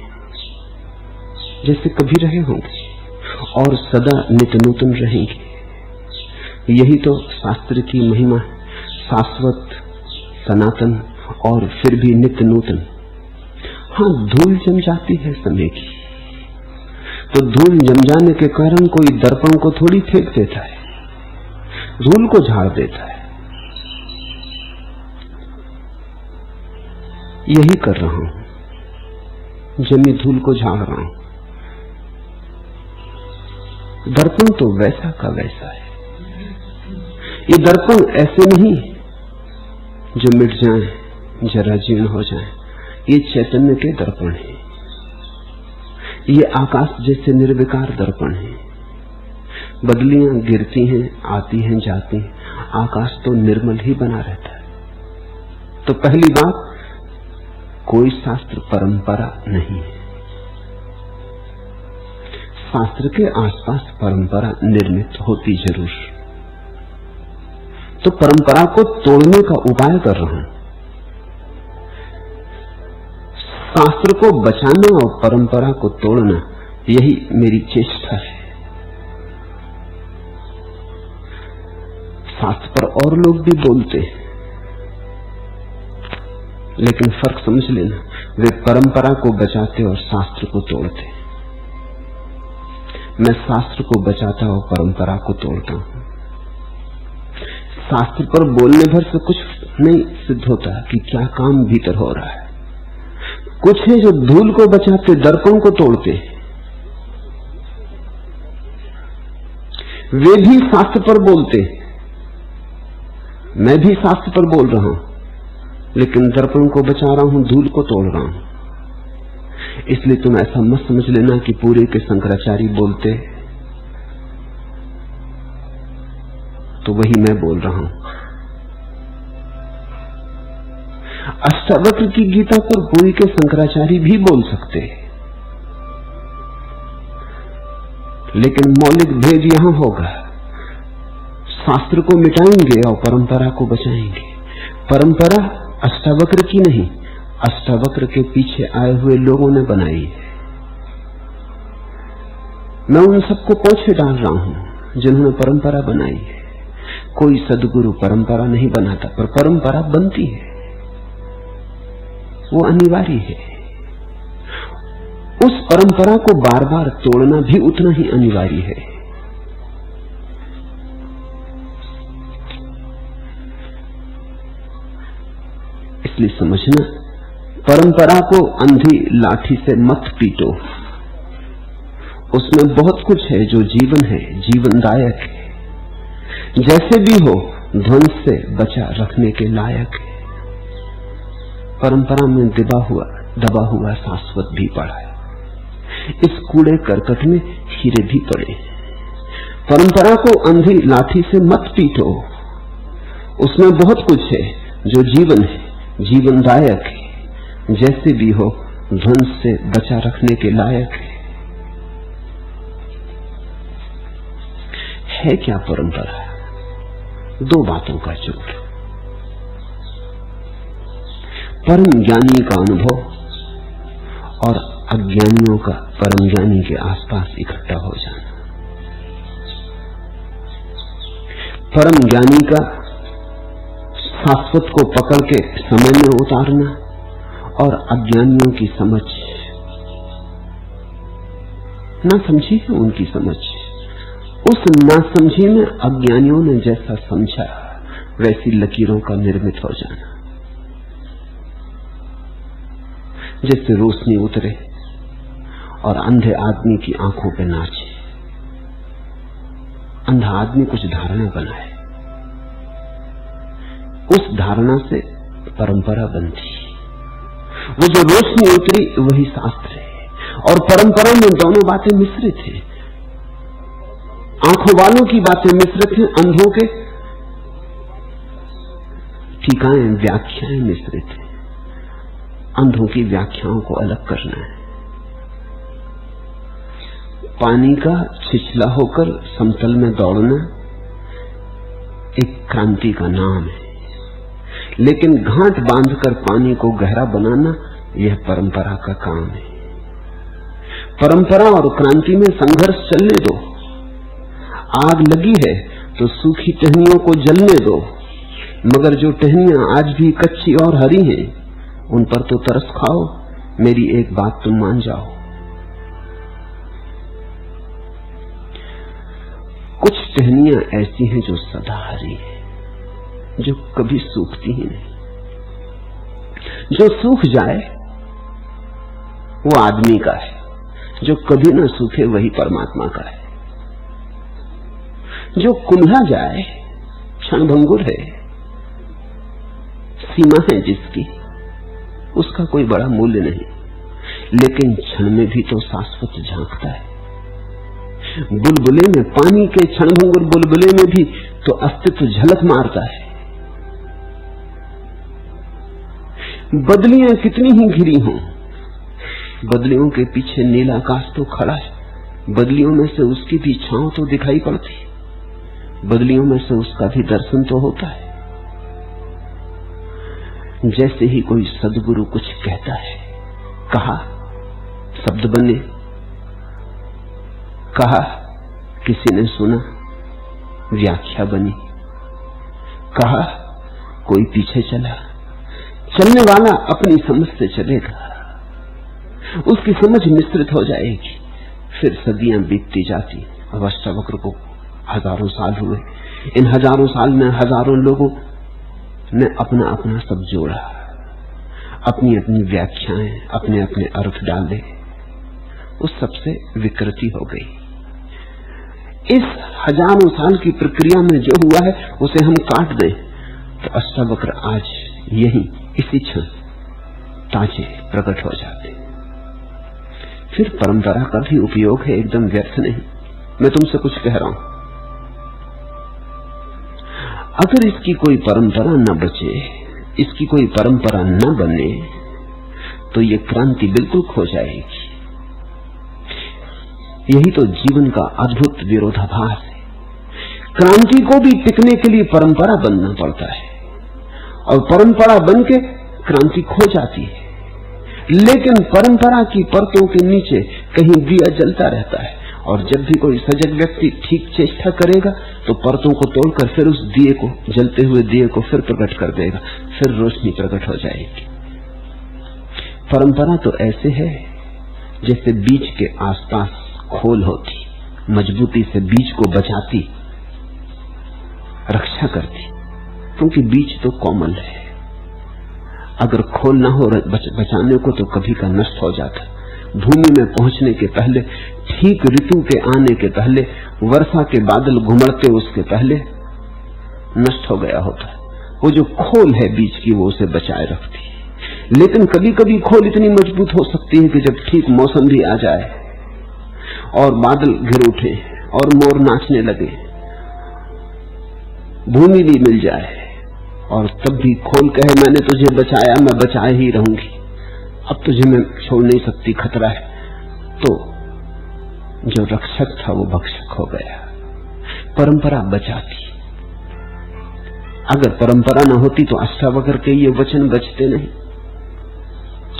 जैसे कभी रहे होंगे, और सदा नित्य नूतन रहेंगे। यही तो शास्त्र की महिमा है, शाश्वत, सनातन और फिर भी नित्य नूतन। हाँ, धूल जम जाती है समय की, तो धूल जम जाने के कारण कोई दर्पण को थोड़ी फेंक देता है, धूल को झाड़ देता है। यही कर रहा हूं, जमी धूल को झाड़ रहा हूं। दर्पण तो वैसा का वैसा है। ये दर्पण ऐसे नहीं जो मिट जाएं, जरा जीर्ण हो जाएं। ये चैतन्य के दर्पण है, ये आकाश जैसे निर्विकार दर्पण है। बदलियां गिरती हैं, आती हैं, जाती हैं, आकाश तो निर्मल ही बना रहता है। तो पहली बात, कोई शास्त्र परंपरा नहीं है। शास्त्र के आसपास परंपरा निर्मित होती जरूर। तो परंपरा को तोड़ने का उपाय कर रहा हूं। शास्त्र को बचाना और परंपरा को तोड़ना, यही मेरी चेष्टा है। शास्त्र पर और लोग भी बोलते हैं, लेकिन फर्क समझ लेना, वे परंपरा को बचाते और शास्त्र को तोड़ते। मैं शास्त्र को बचाता और परंपरा को तोड़ता हूं। शास्त्र पर बोलने भर से कुछ नहीं सिद्ध होता कि क्या काम भीतर हो रहा है। कुछ है जो धूल को बचाते, दर्पण को तोड़ते। वे भी शास्त्र पर बोलते, मैं भी शास्त्र पर बोल रहा हूं, लेकिन दर्पण को बचा रहा हूं, धूल को तोड़ रहा हूं। इसलिए तुम ऐसा मत समझ लेना कि पूरे के शंकराचार्य बोलते तो वही मैं बोल रहा हूं। अष्टावक्र की गीता पर पूरी के शंकराचार्य भी बोल सकते, लेकिन मौलिक भेद यहां होगा, शास्त्र को मिटाएंगे और परंपरा को बचाएंगे। परंपरा अष्टावक्र की नहीं, अष्टावक्र के पीछे आए हुए लोगों ने बनाई है। मैं उन सबको पोछे डाल रहा हूं जिन्होंने परंपरा बनाई है। कोई सदगुरु परंपरा नहीं बनाता, पर परंपरा बनती है, वो अनिवार्य है। उस परंपरा को बार बार तोड़ना भी उतना ही अनिवार्य है। इसलिए समझना, परंपरा को अंधी लाठी से मत पीटो, उसमें बहुत कुछ है जो जीवन है, जीवनदायक है। जैसे भी हो ध्वंस से बचा रखने के लायक है। परंपरा में दबा हुआ शाश्वत भी पड़ा है। इस कूड़े करकट में हीरे भी पड़े। परंपरा को अंधी लाठी से मत पीटो, उसमें बहुत कुछ है जो जीवन है, जीवनदायक है। जैसे भी हो ध्वंस से बचा रखने के लायक है क्या परंपरा? दो बातों का जोड़, परम ज्ञानी का अनुभव और अज्ञानियों का परम ज्ञानी के आसपास इकट्ठा हो जाना। परम ज्ञानी का शाश्वत को पकड़ के समय में उतारना और अज्ञानियों की समझ ना समझी है, उनकी समझ, उस नासमझी में अज्ञानियों ने जैसा समझा वैसी लकीरों का निर्मित हो जाना। जैसे रोशनी उतरे और अंधे आदमी की आंखों पे नाचे। अंधा आदमी कुछ धारणा बनाए, उस धारणा से परंपरा बनती। वो जो रोशनी उतरी वही शास्त्र है। और परंपरा में दोनों बातें मिश्रित हैं। आंखों वालों की बातें मिश्रित हैं, अंधों के टीकाएं, व्याख्याएं मिश्रित हैं। अंधों की व्याख्याओं को अलग करना है। पानी का छिछला होकर समतल में दौड़ना एक क्रांति का नाम है, लेकिन घाट बांधकर पानी को गहरा बनाना यह परंपरा का काम है। परंपरा और क्रांति में संघर्ष चलने दो। आग लगी है तो सूखी टहनियों को जलने दो, मगर जो टहनियां आज भी कच्ची और हरी हैं उन पर तो तरस खाओ। मेरी एक बात तुम मान जाओ, कुछ टहनियां ऐसी हैं जो सदा हरी हैं, जो कभी सूखती ही नहीं। जो सूख जाए वो आदमी का है, जो कभी ना सूखे वही परमात्मा का है। जो कुम्हला जाए क्षणभंगुर है, सीमा है जिसकी, उसका कोई बड़ा मूल्य नहीं, लेकिन क्षण में भी तो शाश्वत झांकता है। बुलबुले में, पानी के क्षणभंगुर बुलबुले में भी तो अस्तित्व झलक मारता है। बदलियां कितनी ही घिरी हों, बदलियों के पीछे नीला आकाश तो खड़ा है, बदलियों में से उसकी भी छांव तो दिखाई पड़ती, बदलियों में से उसका भी दर्शन तो होता है। जैसे ही कोई सद्गुरु कुछ कहता है, कहा शब्द बने, कहा किसी ने सुना व्याख्या बनी, कहा कोई पीछे चला। चलने वाला अपनी समझ से चलेगा, उसकी समझ मिश्रित हो जाएगी, फिर सदियां बीतती जाती। अष्टावक्र को हजारों साल हुए, इन हजारों साल में हजारों लोगों ने अपना अपना सब जोड़ा, अपनी अपनी व्याख्याएं, अपने अपने अर्थ डाले, उस सबसे विकृति हो गई। इस हजारों साल की प्रक्रिया में जो हुआ है उसे हम काट दें तो अष्टावक्र आज यही इसी क्षण ताजे प्रकट हो जाते। फिर परंपरा का भी उपयोग है, एकदम व्यर्थ नहीं। मैं तुमसे कुछ कह रहा हूं, अगर इसकी कोई परंपरा न बचे, इसकी कोई परंपरा न बने, तो ये क्रांति बिल्कुल खो जाएगी। यही तो जीवन का अद्भुत विरोधाभास है। क्रांति को भी टिकने के लिए परंपरा बनना पड़ता है, और परंपरा बन के क्रांति खो जाती है। लेकिन परंपरा की परतों के नीचे कहीं दिया जलता रहता है, और जब भी कोई सजग व्यक्ति ठीक चेष्टा करेगा तो परतों को तोड़कर फिर उस दिए को, जलते हुए दिए को फिर प्रकट कर देगा, फिर रोशनी प्रकट हो जाएगी। परंपरा तो ऐसे है जैसे बीज के आसपास खोल होती, मजबूती से बीज को बचाती, रक्षा करती, क्योंकि बीज तो कोमल है। अगर खोल ना हो बचाने को तो कभी का नष्ट हो जाता। भूमि में पहुंचने के पहले, ठीक ऋतु के आने के पहले, वर्षा के बादल घुमड़ते उसके पहले नष्ट हो गया होता है। वो जो खोल है बीच की, वो उसे बचाए रखती है। लेकिन कभी कभी खोल इतनी मजबूत हो सकती है कि जब ठीक मौसम भी आ जाए और बादल घिर उठे और मोर नाचने लगे, भूमि भी मिल जाए और तब भी खोल कहे मैंने तुझे बचाया, मैं बचाए ही रहूंगी, अब तुझे मैं छोड़ नहीं सकती, खतरा है, तो जो रक्षक था वो भक्षक हो गया। परंपरा बचाती। अगर परंपरा न होती तो अष्टावक्र के ये वचन बचते नहीं।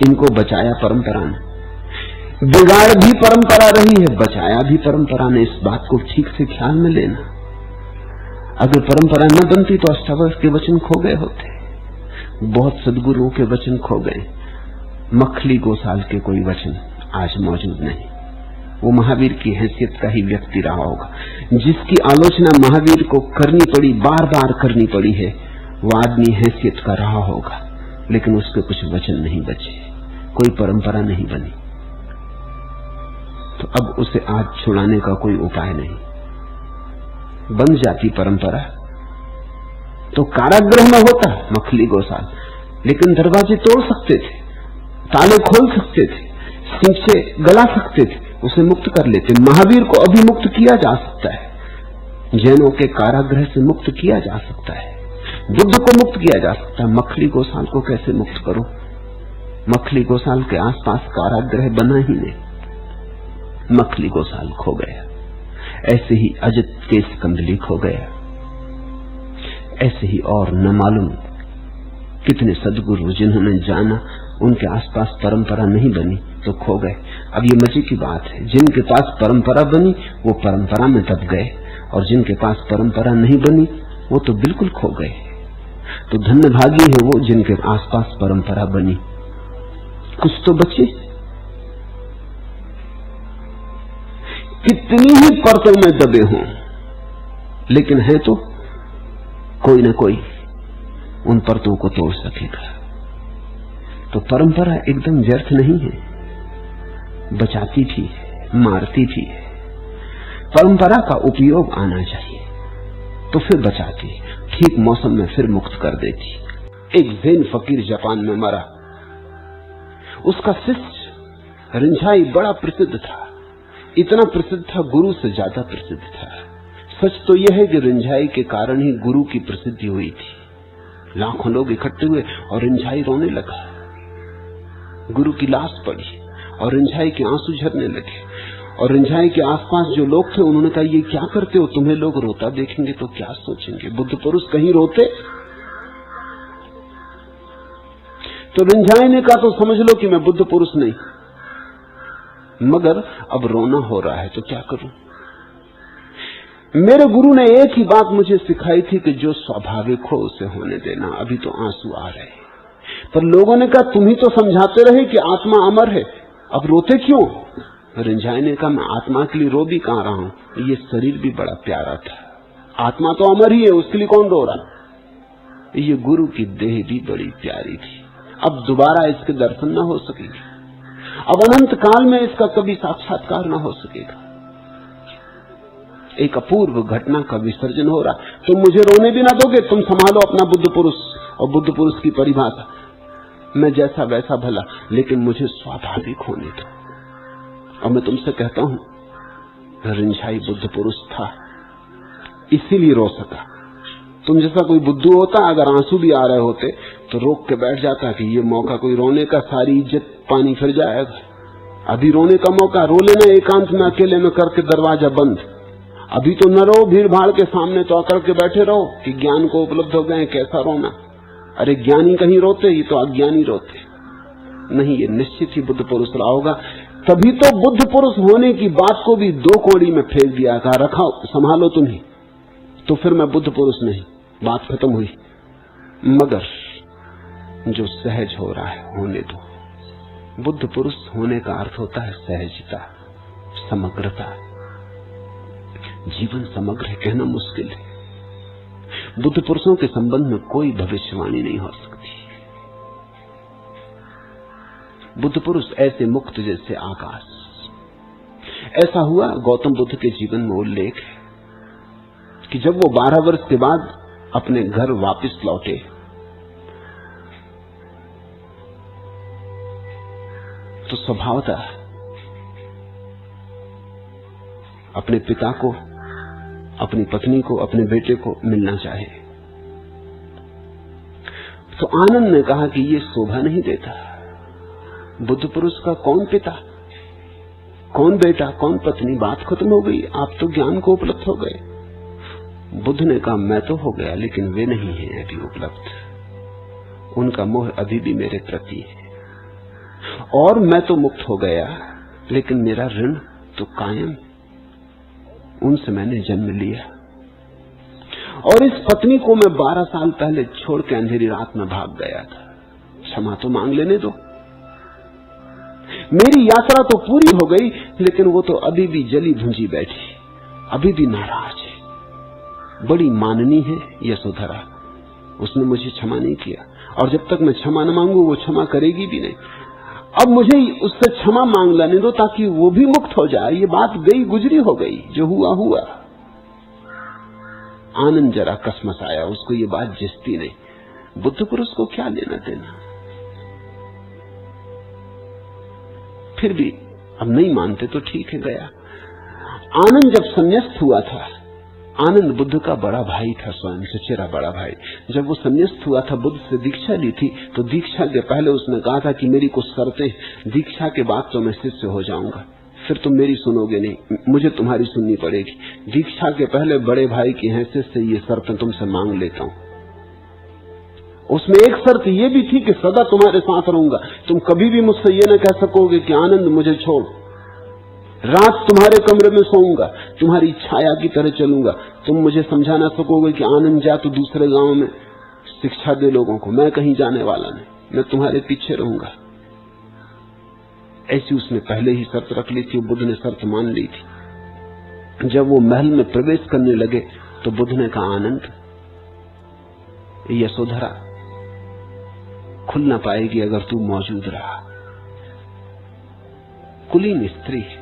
इनको बचाया परंपरा ने। बिगाड़ भी परंपरा रही है, बचाया भी परंपरा ने। इस बात को ठीक से ख्याल में लेना। अगर परंपरा न बनती तो अष्टावक्र के वचन खो गए होते, बहुत सद्गुरुओं के वचन खो गए। मखली गोसाल के कोई वचन आज मौजूद नहीं। वो महावीर की हैसियत का ही व्यक्ति रहा होगा। जिसकी आलोचना महावीर को करनी पड़ी, बार बार करनी पड़ी है, वो आदमी हैसियत का रहा होगा, लेकिन उसके कुछ वचन नहीं बचे, कोई परंपरा नहीं बनी। तो अब उसे आज छुड़ाने का कोई उपाय नहीं। बन जाती परंपरा तो कारागृह में होता मखली गोसाल, लेकिन दरवाजे तोड़ सकते थे, ताले खोल सकते थे, सिंह से गला सकते थे, उसे मुक्त कर लेते। महावीर को अभी मुक्त किया जा सकता है, जैनों के कारागृह से मुक्त किया जा सकता है, बुद्ध को मुक्त किया जा सकता है। मखली गोसाल को कैसे मुक्त करो? मखली गोसाल के आसपास कारागृह बना ही नहीं। मखली गोसाल खो गया। ऐसे ही अजित केस कंदली खो गया। ऐसे ही और न मालूम कितने सदगुरु जिन्होंने जाना, उनके आसपास परंपरा नहीं बनी तो खो गए। अब ये मजे की बात है, जिनके पास परंपरा बनी वो परंपरा में दब गए, और जिनके पास परंपरा नहीं बनी वो तो बिल्कुल खो गए। तो धन्यभागी है वो जिनके आसपास परंपरा बनी, कुछ तो बचे। कितनी ही परतों में दबे हों, लेकिन है तो कोई न कोई उन परतों को तोड़ सकेगा। तो परंपरा एकदम व्यर्थ नहीं है, बचाती भी है, मारती भी है। परंपरा का उपयोग आना चाहिए तो फिर बचाती, ठीक मौसम में फिर मुक्त कर देती। एक ज़ैन फकीर जापान में मरा, उसका शिष्य रिंझाई बड़ा प्रसिद्ध था, इतना प्रसिद्ध था गुरु से ज्यादा प्रसिद्ध था। सच तो यह है कि रिंझाई के कारण ही गुरु की प्रसिद्धि हुई थी। लाखों लोग इकट्ठे हुए और रिंझाई रोने लगा। गुरु की लाश पड़ी और रिंझाई के आंसू झरने लगे, और रिंझाई के आसपास जो लोग थे उन्होंने कहा ये क्या करते हो, तुम्हें लोग रोता देखेंगे तो क्या सोचेंगे, बुद्ध पुरुष कहीं रोते? तो रिंझाई ने कहा तो समझ लो कि मैं बुद्ध पुरुष नहीं, मगर अब रोना हो रहा है तो क्या करूं। मेरे गुरु ने एक ही बात मुझे सिखाई थी कि जो स्वाभाविक हो उसे होने देना। अभी तो आंसू आ रहे, पर लोगों ने कहा तुम ही तो समझाते रहे कि आत्मा अमर है, अब रोते क्यों? रिंझाई ने कहा मैं आत्मा के लिए रो भी कहां रहा हूं, ये शरीर भी बड़ा प्यारा था, आत्मा तो अमर ही है, उसके लिए कौन रो रहा? ये गुरु की देह भी बड़ी प्यारी थी, अब दोबारा इसके दर्शन न हो सकेगी, अब अनंत काल में इसका कभी साक्षात्कार न हो सकेगा। एक अपूर्व घटना का विसर्जन हो रहा, तुम मुझे रोने भी ना दोगे, तुम संभालो अपना बुद्ध पुरुष और बुद्ध पुरुष की परिभाषा, मैं जैसा वैसा भला, लेकिन मुझे स्वाभाविक होने दो। और मैं तुमसे कहता हूं रिंझाई बुद्ध पुरुष था, इसीलिए रो सका। तुम जैसा कोई बुद्धू होता, अगर आंसू भी आ रहे होते तो रोक के बैठ जाता कि ये मौका कोई रोने का, सारी इज्जत पानी फिर जाएगा, अभी रोने का मौका, रो लेना एकांत में अकेले में करके दरवाजा बंद, अभी तो न रो भीड़ भाड़ के सामने, तो अकड़ के बैठे रहो कि ज्ञान को उपलब्ध हो गए, कैसा रोना। अरे ज्ञानी कहीं रोते, ये तो अज्ञानी रोते नहीं, ये निश्चित ही बुद्ध पुरुष रहा होगा। तभी तो बुद्ध पुरुष होने की बात को भी दो कोड़ी में फेंक दिया, कहा रखा संभालो तुम ही, तो फिर मैं बुद्ध पुरुष नहीं, बात खत्म हुई। मगर जो सहज हो रहा है होने दो। बुद्ध पुरुष होने का अर्थ होता है सहजता, समग्रता। जीवन समग्र है कहना मुश्किल है। बुद्ध पुरुषों के संबंध में कोई भविष्यवाणी नहीं हो सकती। बुद्ध पुरुष ऐसे मुक्त जैसे आकाश। ऐसा हुआ गौतम बुद्ध के जीवन में उल्लेख है कि जब वो 12 वर्ष के बाद अपने घर वापस लौटे तो स्वभावतः अपने पिता को, अपनी पत्नी को, अपने बेटे को मिलना चाहे। तो आनंद ने कहा कि ये शोभा नहीं देता। बुद्ध पुरुष का कौन पिता, कौन बेटा, कौन पत्नी, बात खत्म हो गई, आप तो ज्ञान को उपलब्ध हो गए। बुद्ध ने कहा मैं तो हो गया, लेकिन वे नहीं हैं अभी उपलब्ध। उनका मोह अभी भी मेरे प्रति है, और मैं तो मुक्त हो गया, लेकिन मेरा ऋण तो कायम। उनसे मैंने जन्म लिया, और इस पत्नी को मैं 12 साल पहले छोड़ के अंधेरी रात में भाग गया था। क्षमा तो मांग लेने दो। मेरी यात्रा तो पूरी हो गई, लेकिन वो तो अभी भी जली भुंजी बैठी, अभी भी नाराज है। बड़ी माननी है यशोधरा, उसने मुझे क्षमा नहीं किया, और जब तक मैं क्षमा न मांगू वो क्षमा करेगी भी नहीं। अब मुझे उससे क्षमा मांग लेने दो ताकि वो भी मुक्त हो जाए। ये बात गई गुजरी हो गई, जो हुआ हुआ। आनंद जरा कसमस आया, उसको ये बात जिसती नहीं। बुद्ध पुरुष को क्या लेना देना। फिर भी अब नहीं मानते तो ठीक है, गया। आनंद जब संन्यास्त हुआ था, आनंद बुद्ध का बड़ा भाई था, स्वयं सचेरा बड़ा भाई। जब वो संन्यास्त हुआ था, बुद्ध से दीक्षा ली थी, तो दीक्षा के पहले उसने कहा था कि मेरी कुछ शर्तें, दीक्षा के बाद तो मैं शिष्य हो जाऊंगा, फिर तुम मेरी सुनोगे नहीं, मुझे तुम्हारी सुननी पड़ेगी। दीक्षा के पहले बड़े भाई की हैसियत से ये शर्तें तुमसे मांग लेता हूं। उसमें एक शर्त ये भी थी कि सदा तुम्हारे साथ रहूंगा, तुम कभी भी मुझसे ये न कह सकोगे कि आनंद मुझे छोड़। रात तुम्हारे कमरे में सोऊंगा, तुम्हारी छाया की तरह चलूंगा। तुम मुझे समझा ना सकोगे कि आनंद जा तो दूसरे गांव में शिक्षा दे लोगों को, मैं कहीं जाने वाला नहीं, मैं तुम्हारे पीछे रहूंगा। ऐसी उसने पहले ही शर्त रख ली थी, बुद्ध ने शर्त मान ली थी। जब वो महल में प्रवेश करने लगे तो बुद्ध ने कहा, आनंद, यशोधरा खुल ना पाएगी अगर तू मौजूद रहा। कुलीन स्त्री है,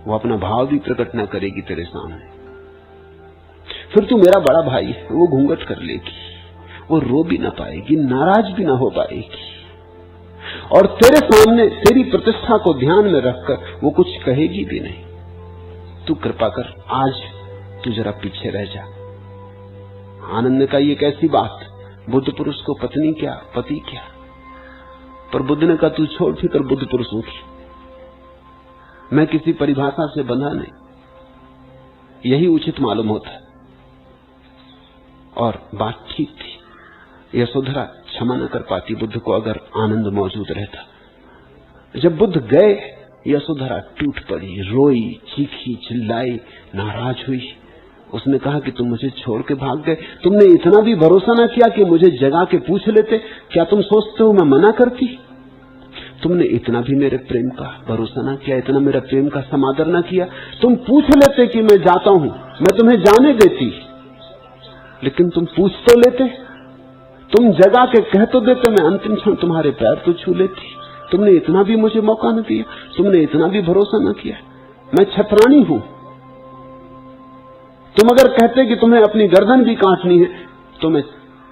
वो अपना भाव भी प्रकट ना करेगी तेरे सामने। फिर तू मेरा बड़ा भाई है, वो घूंघट कर लेगी, वो रो भी ना पाएगी, नाराज भी ना हो पाएगी, और तेरे सामने तेरी प्रतिष्ठा को ध्यान में रखकर वो कुछ कहेगी भी नहीं। तू कृपा कर, आज तू जरा पीछे रह जा। आनंद ने कहा, ये कैसी बात, बुद्ध पुरुष को पत्नी क्या, पति क्या। पर बुद्ध ने कहा, तू छोड़ फिकर बुद्ध पुरुषों की, मैं किसी परिभाषा से बंधा नहीं, यही उचित मालूम होता। और बात ठीक थी, यशोधरा क्षमा न कर पाती बुद्ध को अगर आनंद मौजूद रहता। जब बुद्ध गए, यशोधरा टूट पड़ी, रोई, चीखी, चिल्लाई, नाराज हुई। उसने कहा कि तुम मुझे छोड़ के भाग गए, तुमने इतना भी भरोसा ना किया कि मुझे जगा के पूछ लेते, क्या तुम सोचते हो मैं मना करती? तुमने इतना भी मेरे प्रेम का भरोसा ना किया, इतना मेरा प्रेम का समादर ना किया। तुम पूछ लेते कि मैं जाता हूं, मैं तुम्हें जाने देती, लेकिन तुम पूछ तो लेते, तुम जगा के कह तो देते, मैं अंतिम क्षण तुम्हारे पैर तो छू लेती। तुमने इतना भी मुझे मौका न दिया, तुमने इतना भी भरोसा न किया। मैं छतरानी हूं, तुम अगर कहते कि तुम्हें अपनी गर्दन भी काटनी है तो मैं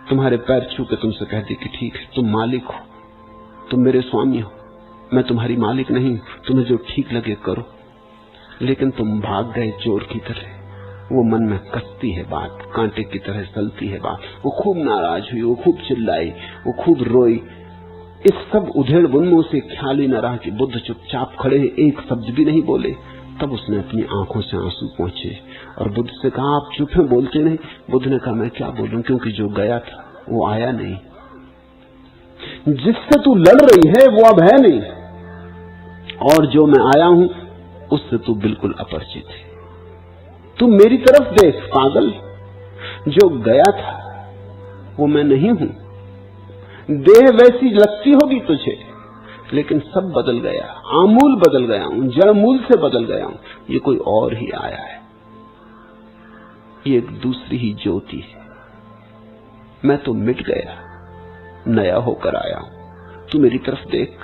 तुम्हारे पैर छू के तुमसे कहती कि ठीक है, तुम मालिक हो, तुम मेरे स्वामी हो, मैं तुम्हारी मालिक नहीं, तुम्हें जो ठीक लगे करो। लेकिन तुम भाग गए चोर की तरह। वो मन में कसती है बात, कांटे की तरह सलती है बात। वो खूब नाराज हुई, वो खूब चिल्लाई, वो खूब रोई। इस सब उधेड़ बुन में उसे ख्याल ही न रहा कि बुद्ध चुपचाप खड़े हैं, एक शब्द भी नहीं बोले। तब उसने अपनी आंखों से आंसू पहुंचे और बुद्ध से कहा, आप चुप हैं, बोलते नहीं। बुद्ध ने कहा, मैं क्या बोलूं, क्योंकि जो गया था वो आया नहीं, जिससे तू लड़ रही है वो अब है नहीं, और जो मैं आया हूं उससे तू बिल्कुल अपरिचित है। तू मेरी तरफ देख पागल, जो गया था वो मैं नहीं हूं। देह वैसी लगती होगी तुझे, लेकिन सब बदल गया, आमूल बदल गया हूं, जड़ मूल से बदल गया हूं। ये कोई और ही आया है, ये एक दूसरी ही ज्योति है। मैं तो मिट गया, नया होकर आया हूं। तू मेरी तरफ देख,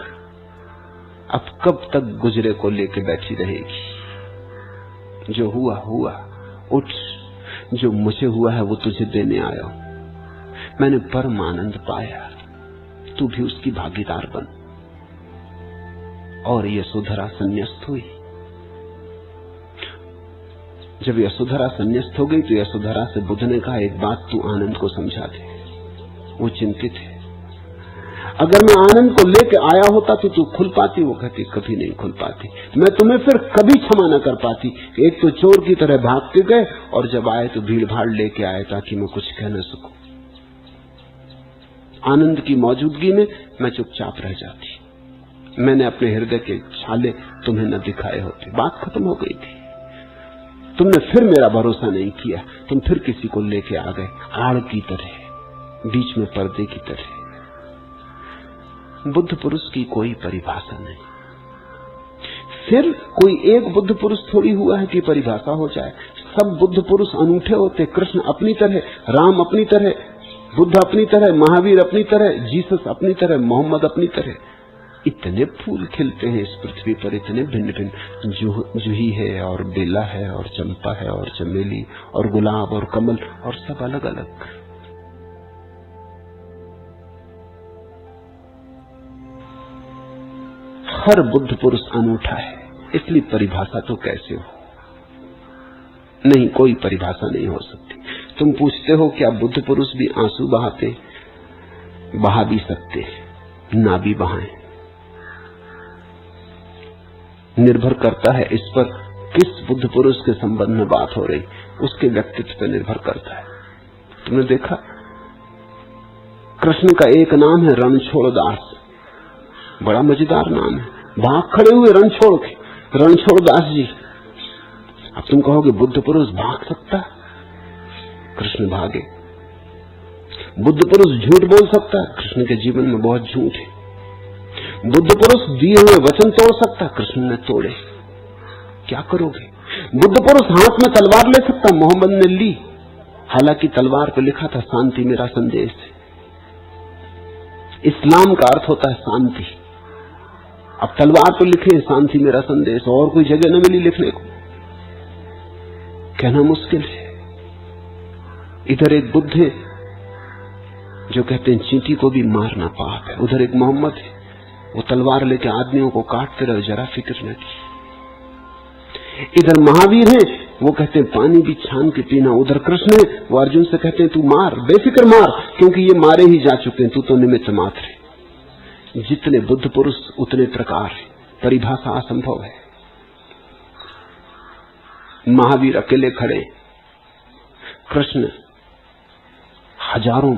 अब कब तक गुजरे को लेके बैठी रहेगी? जो हुआ हुआ, उठ। जो मुझे हुआ है वो तुझे देने आया हूं। मैंने परम आनंद पाया, तू भी उसकी भागीदार बन। और यशोधरा संन्यास्त हुई। जब यशोधरा संन्यास्त हो गई तो यशोधरा से बुद्ध ने कहा, एक बात तू आनंद को समझा दे। वो चिंतित है। अगर मैं आनंद को लेके आया होता तो तू खुल पाती? वो कहती, कभी नहीं खुल पाती। मैं तुम्हें फिर कभी क्षमा न कर पाती। एक तो चोर की तरह भाग के गए और जब आए तो भीड़ भाड़ लेके आए ताकि मैं कुछ कह न सकूं। आनंद की मौजूदगी में मैं चुपचाप रह जाती। मैंने अपने हृदय के छाले तुम्हें न दिखाए होते। बात खत्म हो गई थी। तुमने फिर मेरा भरोसा नहीं किया। तुम फिर किसी को लेके आ गए, आड़ की तरह, बीच में पर्दे की तरह। बुद्ध पुरुष की कोई परिभाषा नहीं। फिर कोई एक बुद्ध पुरुष थोड़ी हुआ है कि परिभाषा हो जाए। सब बुद्ध पुरुष अनूठे होते। कृष्ण अपनी तरह, राम अपनी तरह, बुद्ध अपनी तरह, महावीर अपनी तरह, जीसस अपनी तरह, मोहम्मद अपनी तरह। इतने फूल खिलते हैं इस पृथ्वी पर, इतने भिन्न भिन्न। जूही है और बेला है और चंपा है और चमेली और गुलाब और कमल, और सब अलग अलग। हर बुद्ध पुरुष अनूठा है, इसलिए परिभाषा तो कैसे हो? नहीं, कोई परिभाषा नहीं हो सकती। तुम पूछते हो क्या बुद्ध पुरुष भी आंसू बहाते? बहा भी सकते, ना भी बहाएं। निर्भर करता है इस पर किस बुद्ध पुरुष के संबंध में बात हो रही, उसके व्यक्तित्व पर निर्भर करता है। तुमने देखा, कृष्ण का एक नाम है रणछोड़ दास। बड़ा मजेदार नाम है। भाग खड़े हुए रणछोड़ के, रणछोड़ दास जी। अब तुम कहोगे बुद्ध पुरुष भाग सकता? कृष्ण भागे। बुद्ध पुरुष झूठ बोल सकता है? कृष्ण के जीवन में बहुत झूठ है। बुद्ध पुरुष दिए हुए वचन तोड़ सकता? कृष्ण ने तोड़े। क्या करोगे? बुद्ध पुरुष हाथ में तलवार ले सकता? मोहम्मद ने ली। हालांकि तलवार पर लिखा था शांति मेरा संदेश है। इस्लाम का अर्थ होता है शांति। अब तलवार पर लिखे शांति मेरा संदेश, और कोई जगह न मिली लिखने को। कहना मुश्किल है। इधर एक बुद्ध है जो कहते हैं चींटी को भी मारना पाप है। उधर एक मोहम्मद है, वो तलवार लेके आदमियों को काटते रहे, जरा फिक्र न की। इधर महावीर है, वो कहते हैं पानी भी छान के पीना। उधर कृष्ण है, वो अर्जुन से कहते हैं तू मार, बेफिक्र मार, क्योंकि ये मारे ही जा चुके हैं, तू तो निमित्त मात्र है। जितने बुद्ध पुरुष उतने प्रकार है। परिभाषा असंभव है। महावीर अकेले खड़े, कृष्ण हजारों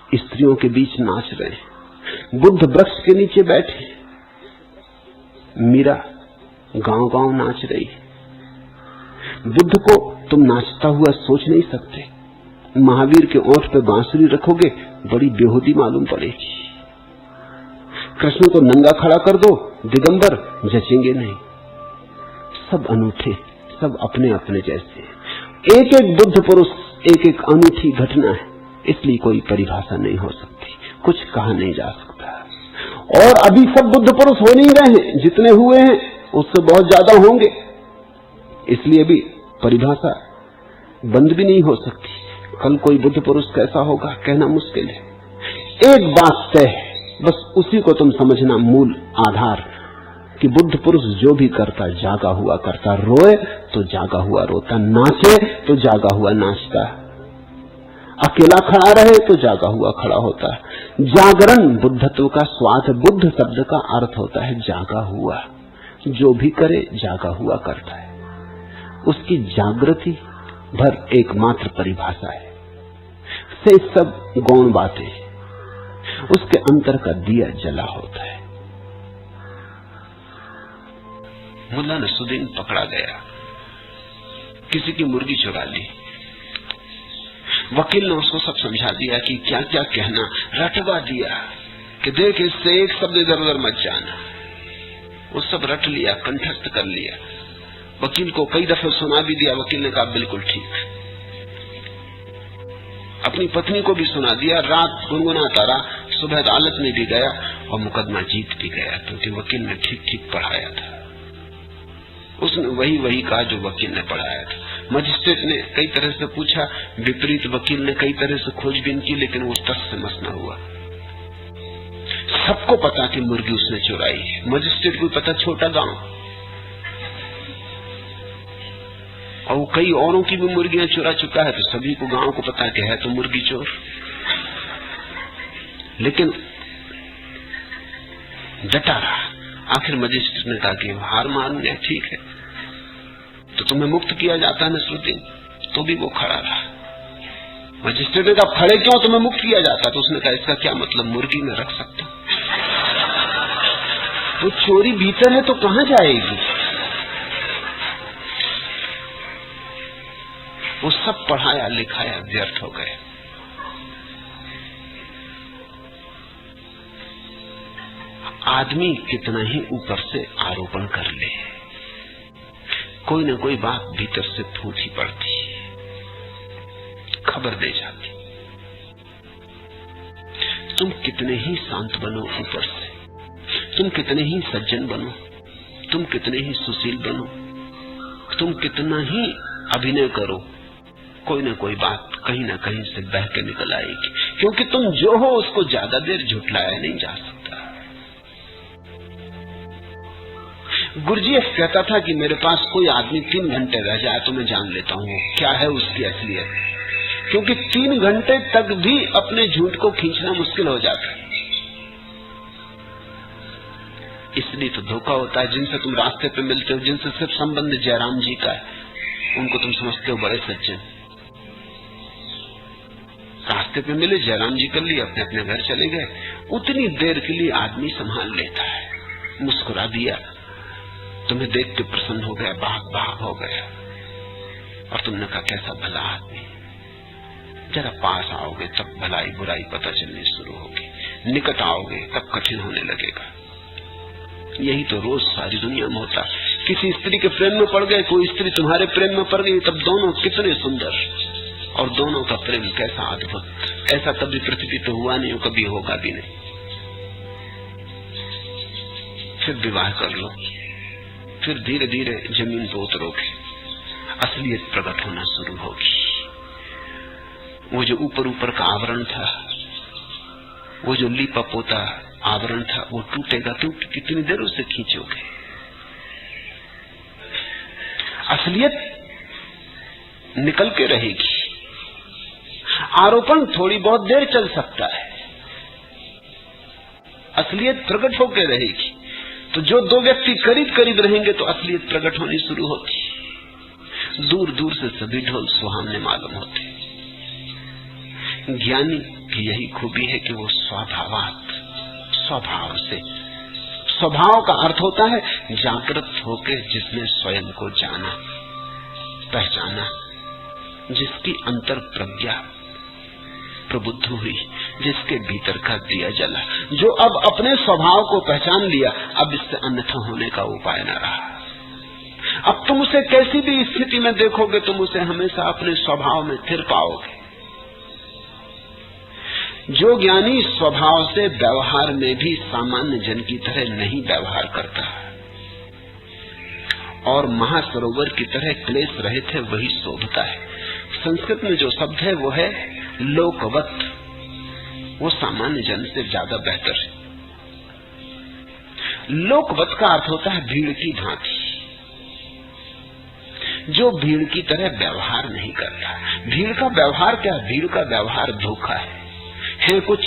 स्त्रियों के बीच नाच रहे, बुद्ध वृक्ष के नीचे बैठे, मीरा गांव-गांव नाच रही। बुद्ध को तुम नाचता हुआ सोच नहीं सकते। महावीर के ओठ पे बांसुरी रखोगे, बड़ी बेहूदी मालूम पड़ेगी। कृष्ण को नंगा खड़ा कर दो, दिगंबर, जचेंगे नहीं। सब अनूठे, सब अपने अपने जैसे। एक एक बुद्ध पुरुष एक एक अनूठी घटना है, इसलिए कोई परिभाषा नहीं हो सकती, कुछ कहा नहीं जा सकता। और अभी सब बुद्ध पुरुष हो नहीं रहे हैं, जितने हुए हैं उससे बहुत ज्यादा होंगे, इसलिए भी परिभाषा बंद भी नहीं हो सकती। कल कोई बुद्ध पुरुष कैसा होगा कहना मुश्किल है। एक बात तय है, बस उसी को तुम समझना मूल आधार, कि बुद्ध पुरुष जो भी करता जागा हुआ करता। रोए तो जागा हुआ रोता, नाचे तो जागा हुआ नाचता, अकेला खड़ा रहे तो जागा हुआ खड़ा होता है। जागरण बुद्धत्व का स्वाद है। बुद्ध शब्द का अर्थ होता है जागा हुआ। जो भी करे जागा हुआ करता है। उसकी जागृति भर एकमात्र परिभाषा है। से सब गौण बातें, उसके अंतर का दिया जला होता है। मुल्ला नसरुद्दीन पकड़ा गया, किसी की मुर्गी चुरा ली। वकील ने उसको सब समझा दिया कि क्या क्या कहना, रटवा दिया कि देख इससे एक शब्द इधर उधर मत जाना। वो सब रट लिया, कंठस्थ कर लिया। वकील को कई दफे सुना भी दिया। वकील ने कहा बिल्कुल ठीक। अपनी पत्नी को भी सुना दिया। रात गुनगुनाता रहा, सुबह अदालत में भी गया और मुकदमा जीत भी गया, क्योंकि वकील ने ठीक ठीक पढ़ाया था। उसने वही कहा जो वकील ने पढ़ाया था। मजिस्ट्रेट ने कई तरह से पूछा, विपरीत वकील ने कई तरह से खोजबीन की, लेकिन वो तस से मस न हुआ। सबको पता कि मुर्गी उसने चुराई है। मजिस्ट्रेट को पता, छोटा गांव, और वो कई औरों की भी मुर्गियां चुरा चुका है, तो सभी को गांव को पता कि है तो मुर्गी चोर। लेकिन डटा रहा। आखिर मजिस्ट्रेट ने कहा कि हार मान गए, ठीक है, तो तुम्हें मुक्त किया जाता है नसरुद्दीन। तो भी वो खड़ा रहा। मजिस्ट्रेट ने कहा, खड़े क्यों, तुम्हें मुक्त किया जाता? तो उसने कहा, इसका क्या मतलब, मुर्गी में रख सकता हूं। तो चोरी भीतर है तो कहां जाएगी? वो सब पढ़ाया लिखाया व्यर्थ हो गया। आदमी कितना ही ऊपर से आरोपण कर ले, कोई न कोई बात भीतर से फूट ही पड़ती, खबर दे जाती। तुम कितने ही शांत बनो ऊपर से, तुम कितने ही सज्जन बनो, तुम कितने ही सुशील बनो, तुम कितना ही अभिनय करो, कोई न कोई बात कहीं न कहीं से बह के निकल आएगी, क्योंकि तुम जो हो उसको ज्यादा देर झुठलाया नहीं जा सकता। गुरजीएफ कहता था कि मेरे पास कोई आदमी 3 घंटे रह जाए तो मैं जान लेता हूं क्या है उसकी असलियत, क्योंकि 3 घंटे तक भी अपने झूठ को खींचना मुश्किल हो जाता है। इसलिए तो धोखा होता है। जिनसे तुम रास्ते पे मिलते हो, जिनसे सिर्फ संबंध जयराम जी का है, उनको तुम समझते हो बड़े सज्जन। रास्ते पे मिले, जयराम जी कर लिए, अपने अपने घर चले गए। उतनी देर के लिए आदमी संभाल लेता है। मुस्कुरा दिया, तुम्हें देख के प्रसन्न हो गया, बाग हो गया, और तुमने कहा कैसा भला आदमी। जरा पास आओगे तब भलाई बुराई पता चलनी शुरू होगी, निकट आओगे तब कठिन होने लगेगा। यही तो रोज सारी दुनिया में होता है। किसी स्त्री के प्रेम में पड़ गए, कोई स्त्री तुम्हारे प्रेम में पड़ गई, तब दोनों कितने सुंदर, और दोनों का प्रेम कैसा अद्भुत। ऐसा कभी पृथ्वी पे हुआ नहीं, कभी होगा भी नहीं। फिर विवाह कर लो, फिर धीरे धीरे जमीन पर उतरोगे, असलियत प्रकट होना शुरू होगी। वो जो ऊपर ऊपर का आवरण था, वो जो लीपा पोता आवरण था, वो टूटेगा। क्योंकि कितनी देर उसे खींचोगे? असलियत निकल के रहेगी। आरोपण थोड़ी बहुत देर चल सकता है, असलियत प्रकट होकर रहेगी। तो जो 2 व्यक्ति करीब करीब रहेंगे तो असलियत प्रकट होनी शुरू होती। दूर दूर से सभी ढोल सुहावने मालूम होते। ज्ञानी की यही खूबी है कि वो स्वभाव से, स्वभाव का अर्थ होता है जागृत होकर जिसने स्वयं को जाना, पहचाना, जिसकी अंतर प्रज्ञा प्रबुद्ध हुई, जिसके भीतर का दिया जला, जो अब अपने स्वभाव को पहचान लिया, अब इससे अन्यथा होने का उपाय न रहा। अब तुम उसे कैसी भी स्थिति में देखोगे, तुम उसे हमेशा अपने स्वभाव में स्थिर पाओगे। जो ज्ञानी स्वभाव से व्यवहार में भी सामान्य जन की तरह नहीं व्यवहार करता और महासरोवर की तरह क्लेश रहित है, वही शोभता है। संस्कृत में जो शब्द है वो है लोकवत, वो सामान्य जन से ज्यादा बेहतर है। लोकवत का अर्थ होता है भीड़ की भांति, जो भीड़ की तरह व्यवहार नहीं करता। भीड़ का व्यवहार क्या? भीड़ का व्यवहार धोखा है कुछ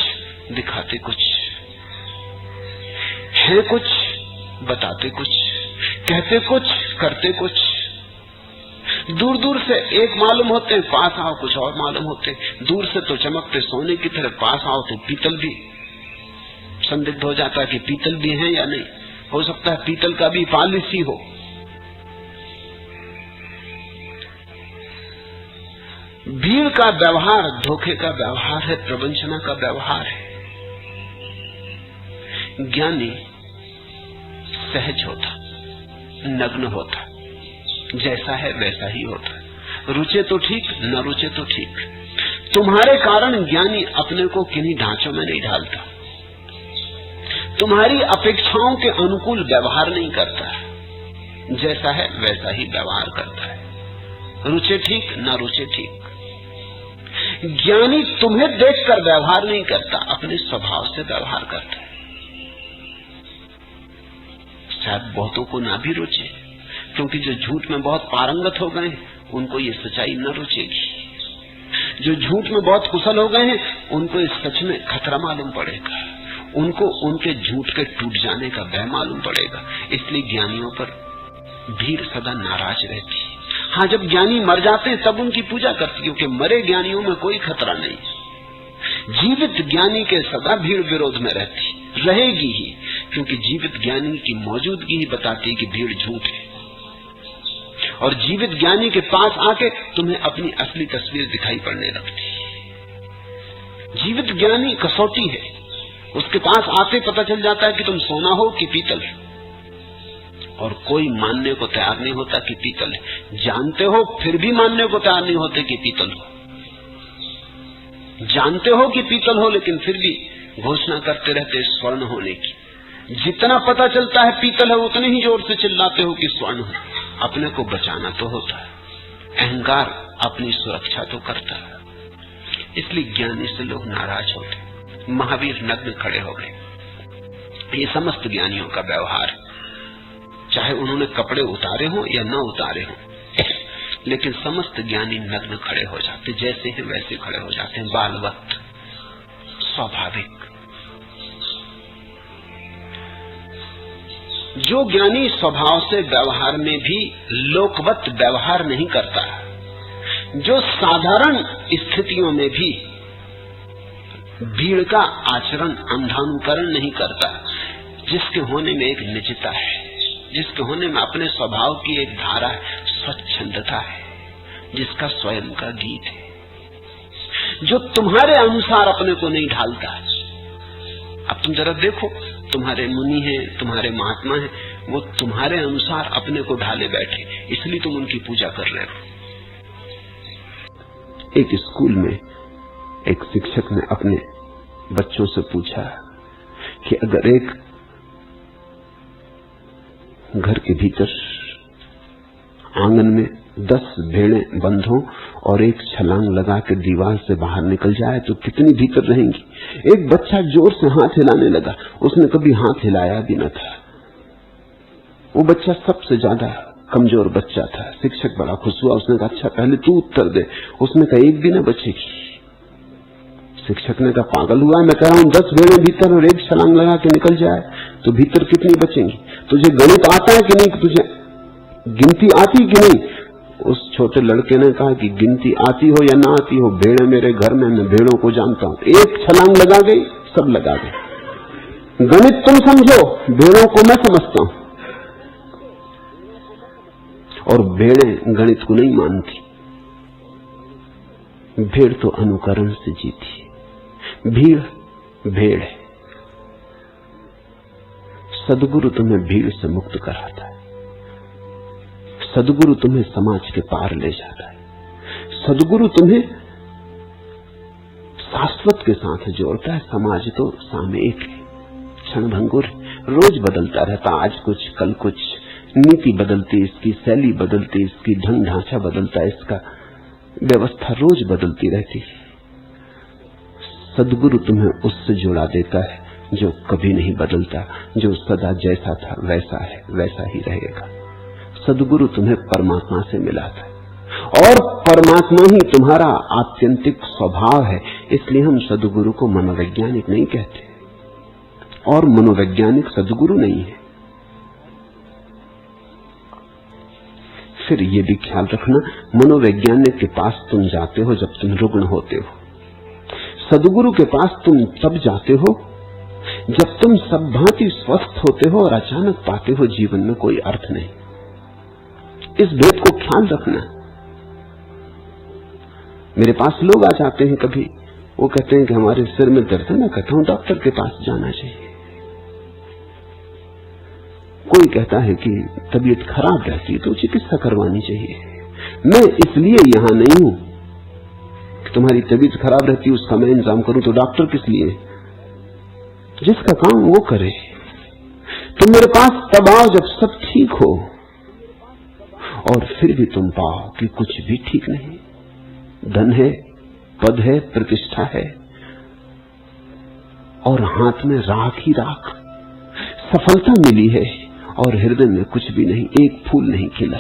दिखाते कुछ, है कुछ बताते कुछ, कहते कुछ करते कुछ। दूर दूर से एक मालूम होते, पास आओ कुछ और मालूम होते। दूर से तो चमकते सोने की तरह, पास आओ तो पीतल भी संदिग्ध हो जाता है कि पीतल भी है या नहीं। हो सकता है पीतल का भी पालिश ही हो। भीड़ का व्यवहार धोखे का व्यवहार है, प्रवंचना का व्यवहार है। ज्ञानी सहज होता, नग्न होता, जैसा है वैसा ही होता। रुचे तो ठीक, न रुचे तो ठीक। तुम्हारे कारण ज्ञानी अपने को किन्हीं ढांचों में नहीं ढालता। तुम्हारी अपेक्षाओं के अनुकूल व्यवहार नहीं करता, जैसा है वैसा ही व्यवहार करता है, रुचे ठीक ना रुचे ठीक। ज्ञानी तुम्हें देखकर व्यवहार नहीं करता, अपने स्वभाव से व्यवहार करता है। शायद बहुतों को ना भी रुचे, क्योंकि जो झूठ में बहुत पारंगत हो गए उनको ये सच्चाई न रुचेगी। जो झूठ में बहुत कुशल हो गए हैं उनको इस सच में खतरा मालूम पड़ेगा, उनको उनके झूठ के टूट जाने का भय मालूम पड़ेगा। इसलिए ज्ञानियों पर भीड़ सदा नाराज रहती है। हाँ, जब ज्ञानी मर जाते हैं तब उनकी पूजा करती, क्योंकि मरे ज्ञानियों में कोई खतरा नहीं। जीवित ज्ञानी के सदा भीड़ विरोध में रहती, रहेगी ही, क्योंकि जीवित ज्ञानी की मौजूदगी ही बताती है कि भीड़ झूठ है। और जीवित ज्ञानी के पास आके तुम्हें अपनी असली तस्वीर दिखाई पड़ने लगती। जीवित ज्ञानी कसौटी है, उसके पास आते पता चल जाता है कि तुम सोना हो कि पीतल, और कोई मानने को तैयार नहीं होता कि पीतल है। जानते हो फिर भी मानने को तैयार नहीं होते कि पीतल हो। जानते हो कि पीतल हो, लेकिन फिर भी घोषणा करते रहते स्वर्ण होने की। जितना पता चलता है पीतल है, उतने ही जोर से चिल्लाते हो कि स्वर्ण हो। अपने को बचाना तो होता है, अहंकार अपनी सुरक्षा तो करता है। इसलिए ज्ञानी से लोग नाराज होते। महावीर नग्न खड़े हो गए। ये समस्त ज्ञानियों का व्यवहार, चाहे उन्होंने कपड़े उतारे हो या न उतारे हो, लेकिन समस्त ज्ञानी नग्न खड़े हो जाते, जैसे हैं वैसे खड़े हो जाते हैं, बालवत, स्वाभाविक। जो ज्ञानी स्वभाव से व्यवहार में भी लोकवत व्यवहार नहीं करता, जो साधारण स्थितियों में भी भीड़ का आचरण अंधानुकरण नहीं करता, जिसके होने में एक निजता है, जिसके होने में अपने स्वभाव की एक धारा है, स्वच्छंदता है, जिसका स्वयं का गीत है, जो तुम्हारे अनुसार अपने को नहीं ढालता। अब तुम जरा देखो, तुम्हारे मुनि हैं, तुम्हारे महात्मा हैं, वो तुम्हारे अनुसार अपने को ढाले बैठे, इसलिए तुम उनकी पूजा कर रहे हो। एक स्कूल में एक शिक्षक ने अपने बच्चों से पूछा कि अगर एक घर के भीतर आंगन में 10 भेड़ें बंद हो और एक छलांग लगा के दीवार से बाहर निकल जाए तो कितनी भीतर रहेंगी? एक बच्चा जोर से हाथ हिलाने लगा, उसने कभी हाथ हिलाया भी न था। वो बच्चा सबसे ज्यादा कमजोर बच्चा था। शिक्षक बड़ा खुश हुआ, उसने कहा अच्छा पहले तू उत्तर दे। उसने कहा एक भी न बचेगी। शिक्षक ने कहा पागल हुआ, मैं कह रहा हूं 10 भेड़ें भीतर और एक छलांग लगा के निकल जाए तो भीतर कितनी बचेंगी? तुझे गणित आता है कि नहीं? तुझे गिनती आती कि नहीं? उस छोटे लड़के ने कहा कि गिनती आती हो या ना आती हो, भेड़ें मेरे घर में, मैं भेड़ों को जानता हूं। एक छलांग लगा गई, सब लगा गए। गणित तुम समझो, भेड़ों को मैं समझता हूं। और भेड़ें गणित को नहीं मानती। भेड़ तो अनुकरण से जीती है, भीड़ भेड़ है। सदगुरु तुम्हें भीड़ से मुक्त कराता है, सदगुरु तुम्हें समाज के पार ले जाता है, सदगुरु तुम्हें शाश्वत के साथ जोड़ता है। समाज तो सामयिक है, क्षणभंगुर, रोज बदलता रहता, आज कुछ कल कुछ, नीति बदलती, इसकी शैली बदलती, इसकी ढंग ढांचा बदलता, इसका व्यवस्था रोज बदलती रहती है। सदगुरु तुम्हें उससे जोड़ा देता है जो कभी नहीं बदलता, जो सदा जैसा था वैसा है, वैसा ही रहेगा। सदगुरु तुम्हें परमात्मा से मिलाता है और परमात्मा ही तुम्हारा आत्यंतिक स्वभाव है। इसलिए हम सदगुरु को मनोवैज्ञानिक नहीं कहते और मनोवैज्ञानिक सदगुरु नहीं है। फिर ये भी ख्याल रखना, मनोवैज्ञानिक के पास तुम जाते हो जब तुम रुग्ण होते हो, सदगुरु के पास तुम तब जाते हो जब तुम सब भांति स्वस्थ होते हो और अचानक पाते हो जीवन में कोई अर्थ नहीं। इस भेद को ख्याल रखना। मेरे पास लोग आ जाते हैं कभी, वो कहते हैं कि हमारे सिर में दर्द है। मैं कहता हूं डॉक्टर के पास जाना चाहिए। कोई कहता है कि तबीयत खराब रहती है तो चिकित्सा करवानी चाहिए। मैं इसलिए यहां नहीं हूं कि तुम्हारी तबीयत खराब रहती है उसका मैं इंतजाम करूं, तो डॉक्टर किस लिए? जिसका काम वो करे। तुम मेरे पास तब आओ जब सब ठीक हो, और फिर भी तुम पाओ कि कुछ भी ठीक नहीं। धन है, पद है, प्रतिष्ठा है, और हाथ में राख ही राख। सफलता मिली है और हृदय में कुछ भी नहीं, एक फूल नहीं खिला,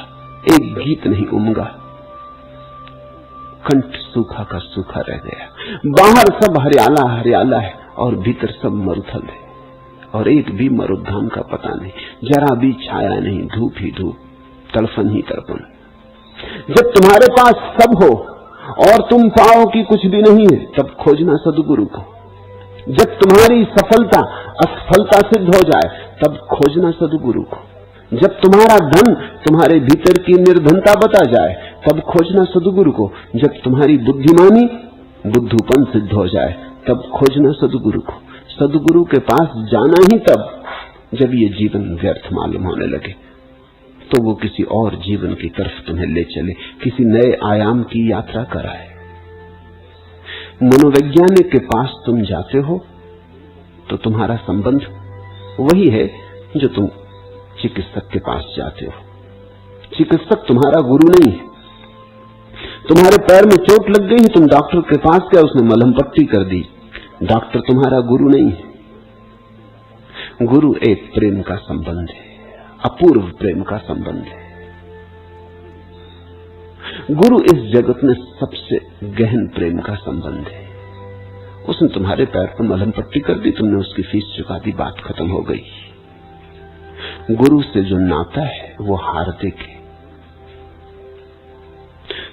एक गीत नहीं उमगा, कंठ सूखा का सूखा रह गया। बाहर सब हरियाला हरियाला है और भीतर सब मरुथल है, और एक भी मरुद्धान का पता नहीं, जरा भी छाया नहीं, धूप ही धूप, तड़फन ही तड़पन। जब तुम्हारे पास सब हो और तुम पाओ कि कुछ भी नहीं है, तब खोजना सद्गुरु को। जब तुम्हारी सफलता असफलता सिद्ध हो जाए, तब खोजना सद्गुरु को। जब तुम्हारा धन तुम्हारे भीतर की निर्धनता बता जाए, तब खोजना सद्गुरु को। जब तुम्हारी बुद्धिमानी बुद्धूपन सिद्ध हो जाए, तब खोजना सद्गुरु को। सद्गुरु के पास जाना ही तब जब ये जीवन व्यर्थ मालूम होने लगे, तो वो किसी और जीवन की तरफ तुम्हें ले चले, किसी नए आयाम की यात्रा कराए। मनोवैज्ञानिक के पास तुम जाते हो तो तुम्हारा संबंध वही है जो तुम चिकित्सक के पास जाते हो। चिकित्सक तुम्हारा गुरु नहीं है। तुम्हारे पैर में चोट लग गई, तुम डॉक्टर के पास गए, उसने मलहम पट्टी कर दी। डॉक्टर तुम्हारा गुरु नहीं है। गुरु एक प्रेम का संबंध है, अपूर्व प्रेम का संबंध है। गुरु इस जगत में सबसे गहन प्रेम का संबंध है। उसने तुम्हारे पैर पर मलहम पट्टी कर दी, तुमने उसकी फीस चुका दी, बात खत्म हो गई। गुरु से जो नाता है वो हार्दिक है।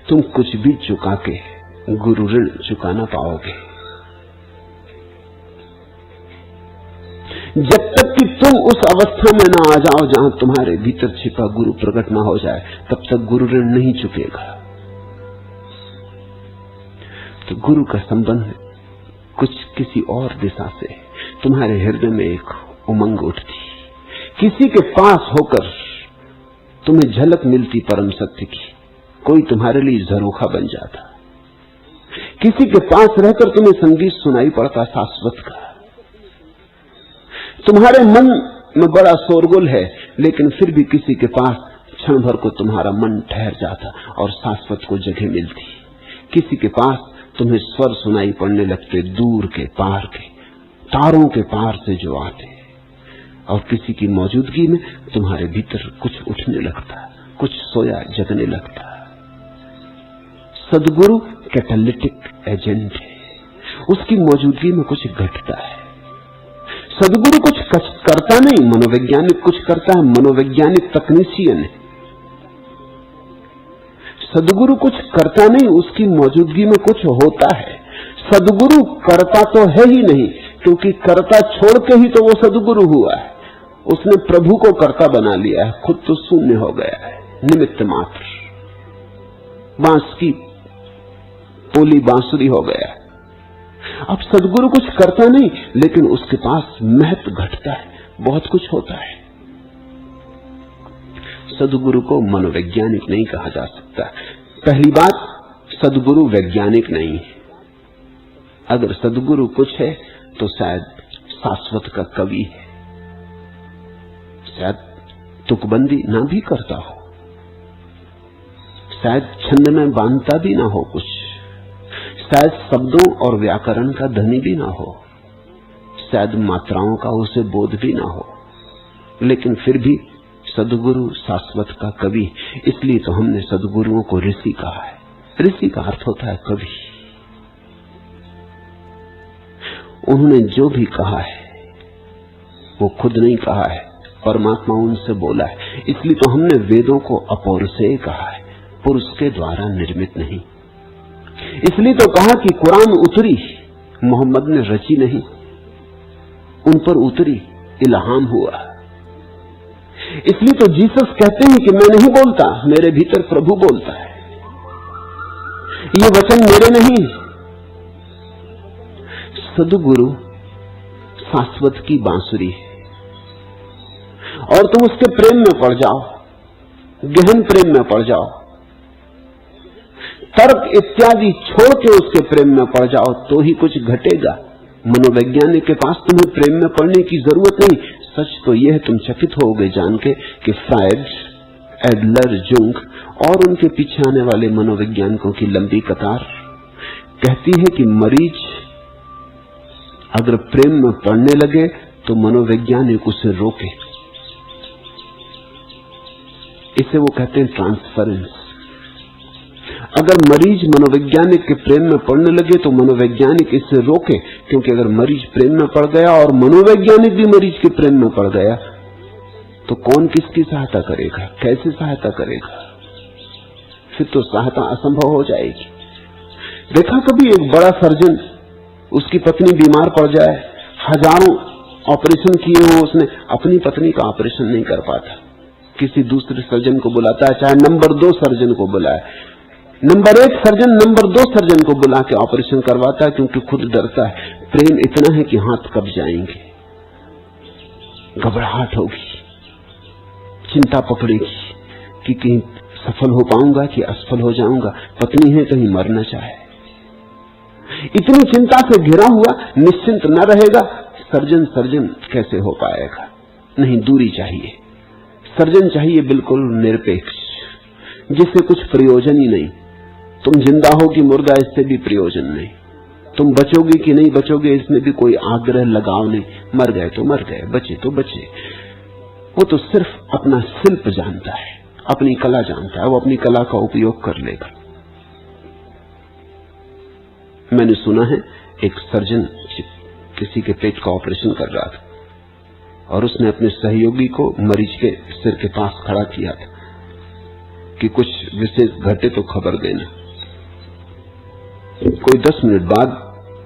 तुम कुछ भी चुका के गुरु ऋण चुका ना पाओगे। जब तक कि तुम उस अवस्था में ना आ जाओ जहां तुम्हारे भीतर छिपा गुरु प्रकट ना हो जाए, तब तक गुरु ऋण नहीं चुकेगा। तो गुरु का संबंध कुछ किसी और दिशा से। तुम्हारे हृदय में एक उमंग उठती, किसी के पास होकर तुम्हें झलक मिलती परम सत्य की, कोई तुम्हारे लिए झरोखा बन जाता। किसी के पास रहकर तुम्हें संगीत सुनाई पड़ता शाश्वत का। तुम्हारे मन में बड़ा शोरगुल है, लेकिन फिर भी किसी के पास क्षण भर को तुम्हारा मन ठहर जाता और शाश्वत को जगह मिलती। किसी के पास तुम्हें स्वर सुनाई पड़ने लगते, दूर के पार के, तारों के पार से जो आते, और किसी की मौजूदगी में तुम्हारे भीतर कुछ उठने लगता, कुछ सोया जगने लगता। सद्गुरु कैटालिटिक एजेंट है, उसकी मौजूदगी में कुछ घटता है। सद्गुरु कुछ करता नहीं, मनोवैज्ञानिक कुछ करता है, मनोवैज्ञानिक तकनीशियन है। सद्गुरु कुछ करता नहीं, उसकी मौजूदगी में कुछ होता है। सद्गुरु करता तो है ही नहीं, क्योंकि करता छोड़ के ही तो वो सद्गुरु हुआ है। उसने प्रभु को कर्ता बना लिया है, खुद तो शून्य हो गया है, निमित्त मात्र, बांस की पोली बांसुरी हो गया है। अब सद्गुरु कुछ करता नहीं, लेकिन उसके पास महत्व घटता है, बहुत कुछ होता है। सद्गुरु को मनोवैज्ञानिक नहीं कहा जा सकता। पहली बात, सद्गुरु वैज्ञानिक नहीं है। अगर सद्गुरु कुछ है तो शायद शाश्वत का कवि है, शायद तुकबंदी ना भी करता हो, शायद छंद में बांधता भी ना हो कुछ, शायद शब्दों और व्याकरण का धनी भी ना हो, शायद मात्राओं का उसे बोध भी ना हो, लेकिन फिर भी सद्गुरु शाश्वत का कवि। इसलिए तो हमने सद्गुरुओं को ऋषि कहा है। ऋषि का अर्थ होता है कवि। उन्होंने जो भी कहा है वो खुद नहीं कहा है, परमात्मा उनसे बोला है। इसलिए तो हमने वेदों को अपौरुषेय कहा है, पुरुष के द्वारा निर्मित नहीं। इसलिए तो कहा कि कुरान उतरी, मोहम्मद ने रची नहीं, उन पर उतरी, इल्हाम हुआ। इसलिए तो जीसस कहते हैं कि मैं नहीं बोलता, मेरे भीतर प्रभु बोलता है, ये वचन मेरे नहीं। सद्गुरु शाश्वत की बांसुरी है, और तुम उसके प्रेम में पड़ जाओ, गहन प्रेम में पड़ जाओ, तर्क इत्यादि छोड़ के उसके प्रेम में पड़ जाओ, तो ही कुछ घटेगा। मनोवैज्ञानिक के पास तुम्हें प्रेम में पड़ने की जरूरत नहीं। सच तो यह है, तुम चकित होगे जान के कि फ्रायड, एडलर, जुंग और उनके पीछे आने वाले मनोवैज्ञानिकों की लंबी कतार कहती है कि मरीज अगर प्रेम में पड़ने लगे तो मनोवैज्ञानिक उसे रोके। इसे वो कहते हैं ट्रांसफरेंस। अगर मरीज मनोवैज्ञानिक के प्रेम में पड़ने लगे तो मनोवैज्ञानिक इससे रोके, क्योंकि अगर मरीज प्रेम में पड़ गया और मनोवैज्ञानिक भी मरीज के प्रेम में पड़ गया तो कौन किसकी सहायता करेगा, कैसे सहायता करेगा? फिर तो सहायता असंभव हो जाएगी। देखा कभी एक बड़ा सर्जन, उसकी पत्नी बीमार पड़ जाए, हजारों ऑपरेशन किए हो, उसने अपनी पत्नी का ऑपरेशन नहीं कर पाता, किसी दूसरे सर्जन को बुलाता है, चाहे नंबर 2 सर्जन को बुलाए। नंबर 1 सर्जन नंबर 2 सर्जन को बुला के ऑपरेशन करवाता है, क्योंकि खुद डरता है। प्रेम इतना है कि हाथ कब जाएंगे, घबराहट होगी, चिंता पकड़ेगी कि कहीं सफल हो पाऊंगा कि असफल हो जाऊंगा, पत्नी है कहीं मर न चाहे। इतनी चिंता से घिरा हुआ निश्चिंत न रहेगा, सर्जन कैसे हो पाएगा? नहीं, दूरी चाहिए। सर्जन चाहिए बिल्कुल निरपेक्ष, जिससे कुछ प्रयोजन ही नहीं। तुम जिंदा हो कि मुर्दा, इससे भी प्रयोजन नहीं। तुम बचोगे कि नहीं बचोगे, इसमें भी कोई आग्रह लगाव नहीं। मर गए तो मर गए, बचे तो बचे। वो तो सिर्फ अपना शिल्प जानता है, अपनी कला जानता है, वो अपनी कला का उपयोग कर लेगा। मैंने सुना है एक सर्जन किसी के पेट का ऑपरेशन कर रहा था और उसने अपने सहयोगी को मरीज के सिर के पास खड़ा किया था कि कुछ विशेष घटे तो खबर देना। कोई 10 मिनट बाद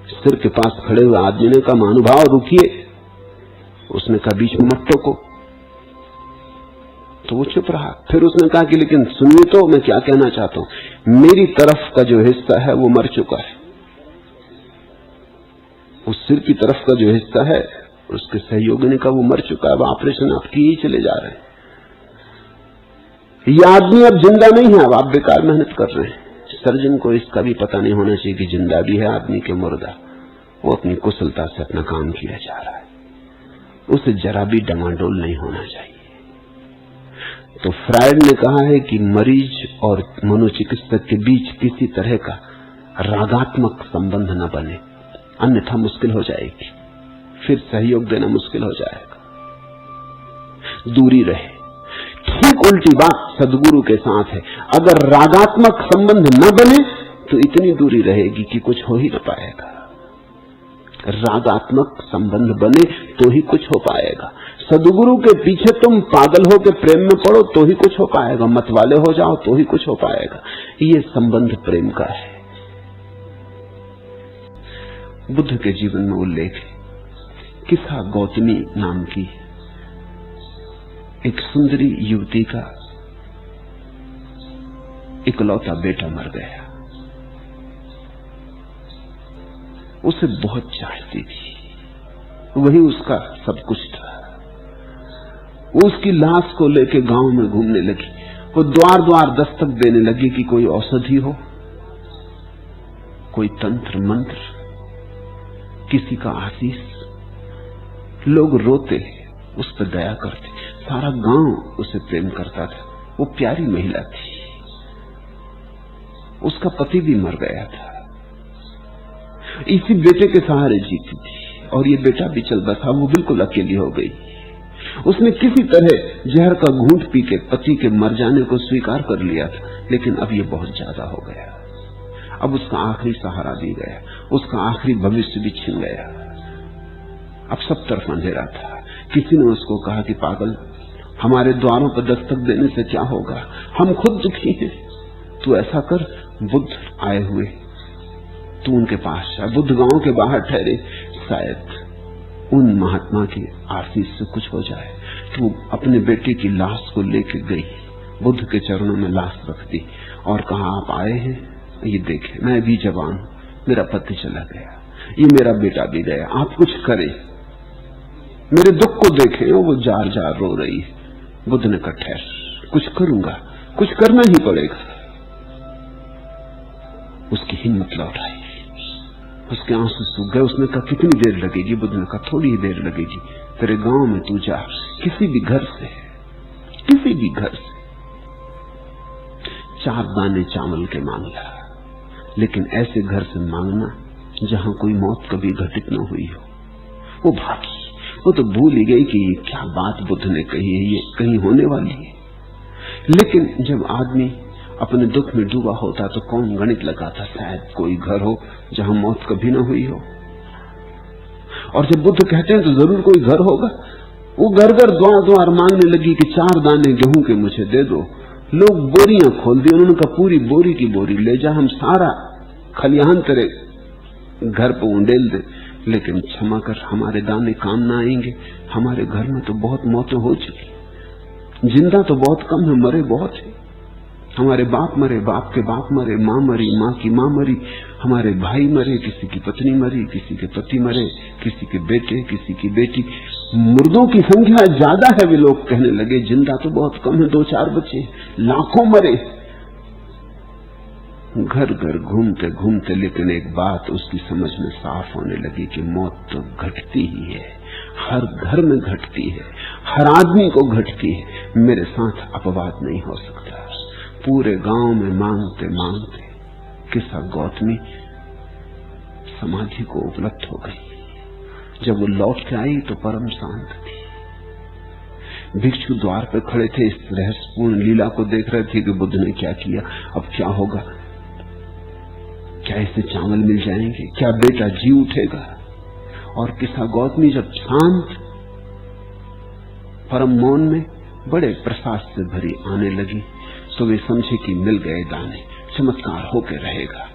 सिर के पास खड़े हुए आदमी ने कहा, महानुभाव रुकिए। उसने कहा, बीच में मत टोको। तो वो चुप रहा। फिर उसने कहा कि लेकिन सुनिए तो, मैं क्या कहना चाहता हूं। मेरी तरफ का जो हिस्सा है वो मर चुका है, उस सिर की तरफ का जो हिस्सा है, उसके सहयोगी ने कहा, वो मर चुका है, अब ऑपरेशन आप किए ही चले जा रहे हैं। ये आदमी अब जिंदा नहीं है, अब आप बेकार मेहनत कर रहे हैं। सर्जन को इसका भी पता नहीं होना चाहिए कि जिंदा भी है आदमी के मुर्दा। वो अपनी कुशलता से अपना काम किया जा रहा है, उसे जरा भी डमाडोल नहीं होना चाहिए। तो फ्रायड ने कहा है कि मरीज और मनोचिकित्सक के बीच किसी तरह का रागात्मक संबंध न बने, अन्यथा मुश्किल हो जाएगी, फिर सहयोग देना मुश्किल हो जाएगा। दूरी रहे। ठीक उल्टी बात सदगुरु के साथ है। अगर रागात्मक संबंध न बने तो इतनी दूरी रहेगी कि कुछ हो ही न पाएगा। रागात्मक संबंध बने तो ही कुछ हो पाएगा। सदगुरु के पीछे तुम पागल हो के प्रेम में पड़ो तो ही कुछ हो पाएगा, मतवाले हो जाओ तो ही कुछ हो पाएगा। ये संबंध प्रेम का है। बुद्ध के जीवन में उल्लेख है, किसा गौतमी नाम की एक सुंदरी युवती का इकलौता बेटा मर गया। उसे बहुत चाहती थी, वही उसका सब कुछ था। वो उसकी लाश को लेके गांव में घूमने लगी। वो द्वार द्वार दस्तक देने लगी कि कोई औषधि हो, कोई तंत्र मंत्र, किसी का आशीष। लोग रोते, उस पर दया करते। सारा गांव उसे प्रेम करता था। वो प्यारी महिला थी। उसका पति भी मर गया था। इसी बेटे के सहारे जीती थी और ये बेटा भी चल बसा। वो बिल्कुल अकेली हो गई। उसने किसी तरह जहर का घूंट पी के पति के मर जाने को स्वीकार कर लिया था, लेकिन अब ये बहुत ज्यादा हो गया। अब उसका आखिरी सहारा भी गया, उसका आखिरी भविष्य भी छिन गया। अब सब तरफ अंधेरा था। किसी ने उसको कहा कि पागल, हमारे द्वारों पर दस्तक देने से क्या होगा, हम खुद दुखी हैं। तू ऐसा कर, बुद्ध आए हुए, तू उनके पास जा। बुद्ध गांव के बाहर ठहरे, शायद उन महात्मा की आशीष से कुछ हो जाए। तो अपने बेटे की लाश को लेकर गई, बुद्ध के चरणों में लाश रख दी और कहा, आप आए हैं, ये देखें, मैं भी जवान हूं, मेरा पति चला गया, ये मेरा बेटा भी गया, आप कुछ करें, मेरे दुख को देखें। वो जार जार रो रही है। बुद्ध ने कहा, ठहर, कुछ करूंगा, कुछ करना ही पड़ेगा। उसकी हिम्मत लौट आई। उसके आंसू सूख गए। उसने कहा कितनी देर लगेगी? बुद्ध ने कहा थोड़ी ही देर लगेगी। तेरे गांव में तू जा, किसी भी घर से 4 दाने चावल के मांग ला, लेकिन ऐसे घर से मांगना जहां कोई मौत कभी घटित न हुई हो। वो भागी, वो तो भूल ही गई कि ये क्या बात बुद्ध ने कही है, ये कहीं होने वाली है। लेकिन जब आदमी अपने दुख में डूबा होता तो कौन गणित लगाता, शायद कोई घर हो जहां मौत कभी न हुई हो। और जब बुद्ध कहते हैं तो जरूर कोई घर होगा। वो घर द्वार मांगने लगी कि 4 दाने गेहूं के मुझे दे दो। लोग बोरियां खोल दी, उन्होंने कहा पूरी बोरी की बोरी ले जा, हम सारा खलिहान तेरे घर पर उंडेल दे, लेकिन क्षमा कर, हमारे दाने काम ना आएंगे। हमारे घर में तो बहुत मौतें हो चुकी, जिंदा तो बहुत कम है, मरे बहुत है। हमारे बाप मरे, बाप के बाप मरे, माँ मरी, माँ की माँ मरी, हमारे भाई मरे, किसी की पत्नी मरी, किसी के पति मरे, किसी के बेटे, किसी की बेटी। मुर्दों की संख्या ज्यादा है, वे लोग कहने लगे, जिंदा तो बहुत कम है, 2-4 बचे, लाखों मरे। घर घर घूमते घूमते लेकिन एक बात उसकी समझ में साफ होने लगी कि मौत तो घटती ही है, हर घर में घटती है, हर आदमी को घटती है। मेरे साथ अपवाद नहीं हो सकता। पूरे गांव में मांगते मांगते किस्सा गौतमी समाधि को उपलब्ध हो गई। जब वो लौट के आई तो परम शांत थी। भिक्षु द्वार पर खड़े थे, इस रहस्यपूर्ण लीला को देख रहे थे कि बुद्ध ने क्या किया, अब क्या होगा, क्या इसे चावल मिल जाएंगे, क्या बेटा जी उठेगा। और किस्सा गौतमी जब शांत परम मौन में बड़े प्रसाद से भरी आने लगी तो वे समझे कि मिल गए दाने, चमत्कार होके रहेगा।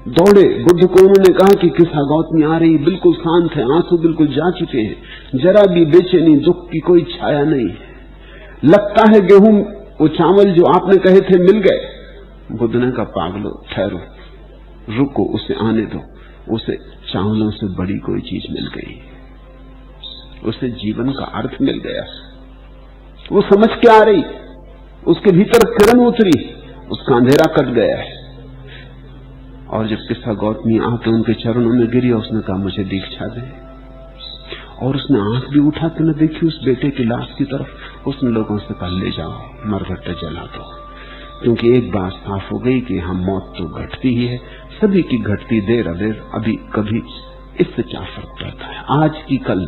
दौड़े बुद्ध को, उन्होंने कहा कि किस्सा गौतमी आ रही, बिल्कुल शांत है, आंसू बिल्कुल जा चुके हैं, जरा भी बेचैनी दुख की कोई छाया नहीं, लगता है गेहूं वो चावल जो आपने कहे थे मिल गए। बुद्ध ने कहा पागलो, ठहरो, रुको, उसे आने दो। उसे चावलों से बड़ी कोई चीज मिल गई, उसे जीवन का अर्थ मिल गया। वो समझ के आ रही, उसके भीतर किरण उतरी, उसका अंधेरा कट गया है। और जब किस्सा गौतमी आके उनके चरणों में गिरी, उसने कहा मुझे दीक्षा दे। और उसने आंख भी उठा के न देखी उस बेटे की लाश की तरफ। उसने लोगों से कहा ले जाओ, मरघट्टा जला दो, क्योंकि एक बात साफ हो गई कि हम मौत तो घटती ही है, सभी की घटती, देर अबेर, अभी कभी, इससे क्या फर्क पड़ता है। आज की कल,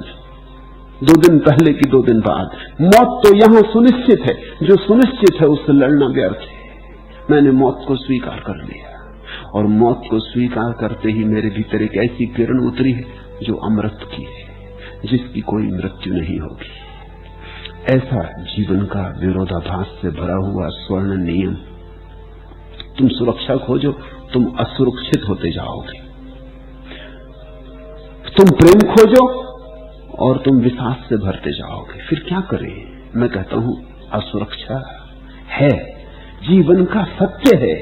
2 दिन पहले की 2 दिन बाद, मौत तो यहां सुनिश्चित है। जो सुनिश्चित है उससे लड़ना व्यर्थ है। मैंने मौत को स्वीकार कर लिया, और मौत को स्वीकार करते ही मेरे भीतर एक ऐसी किरण उतरी है जो अमृत की है, जिसकी कोई मृत्यु नहीं होगी। ऐसा जीवन का विरोधाभास से भरा हुआ स्वर्ण नियम। तुम सुरक्षा खोजो, तुम असुरक्षित होते जाओगे। तुम प्रेम खोजो और तुम विश्वास से भरते जाओगे। फिर क्या करें? मैं कहता हूं असुरक्षा है, जीवन का सत्य है,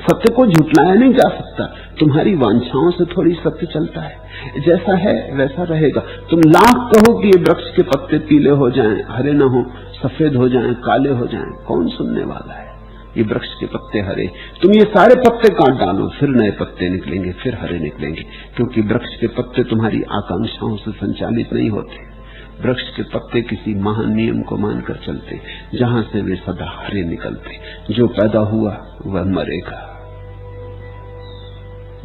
सत्य को झुटलाया नहीं जा सकता। तुम्हारी वांछाओं से थोड़ी सत्य चलता है, जैसा है वैसा रहेगा। तुम लाख कहो कि ये वृक्ष के पत्ते पीले हो जाएं, हरे न हो, सफेद हो जाएं, काले हो जाएं, कौन सुनने वाला है? ये वृक्ष के पत्ते हरे, तुम ये सारे पत्ते काट डालो, फिर नए पत्ते निकलेंगे, फिर हरे निकलेंगे, क्योंकि वृक्ष के पत्ते तुम्हारी आकांक्षाओं से संचालित नहीं होते। वृक्ष के पत्ते किसी महान नियम को मानकर चलते, जहां से वे सदा हरे निकलते। जो पैदा हुआ वह मरेगा,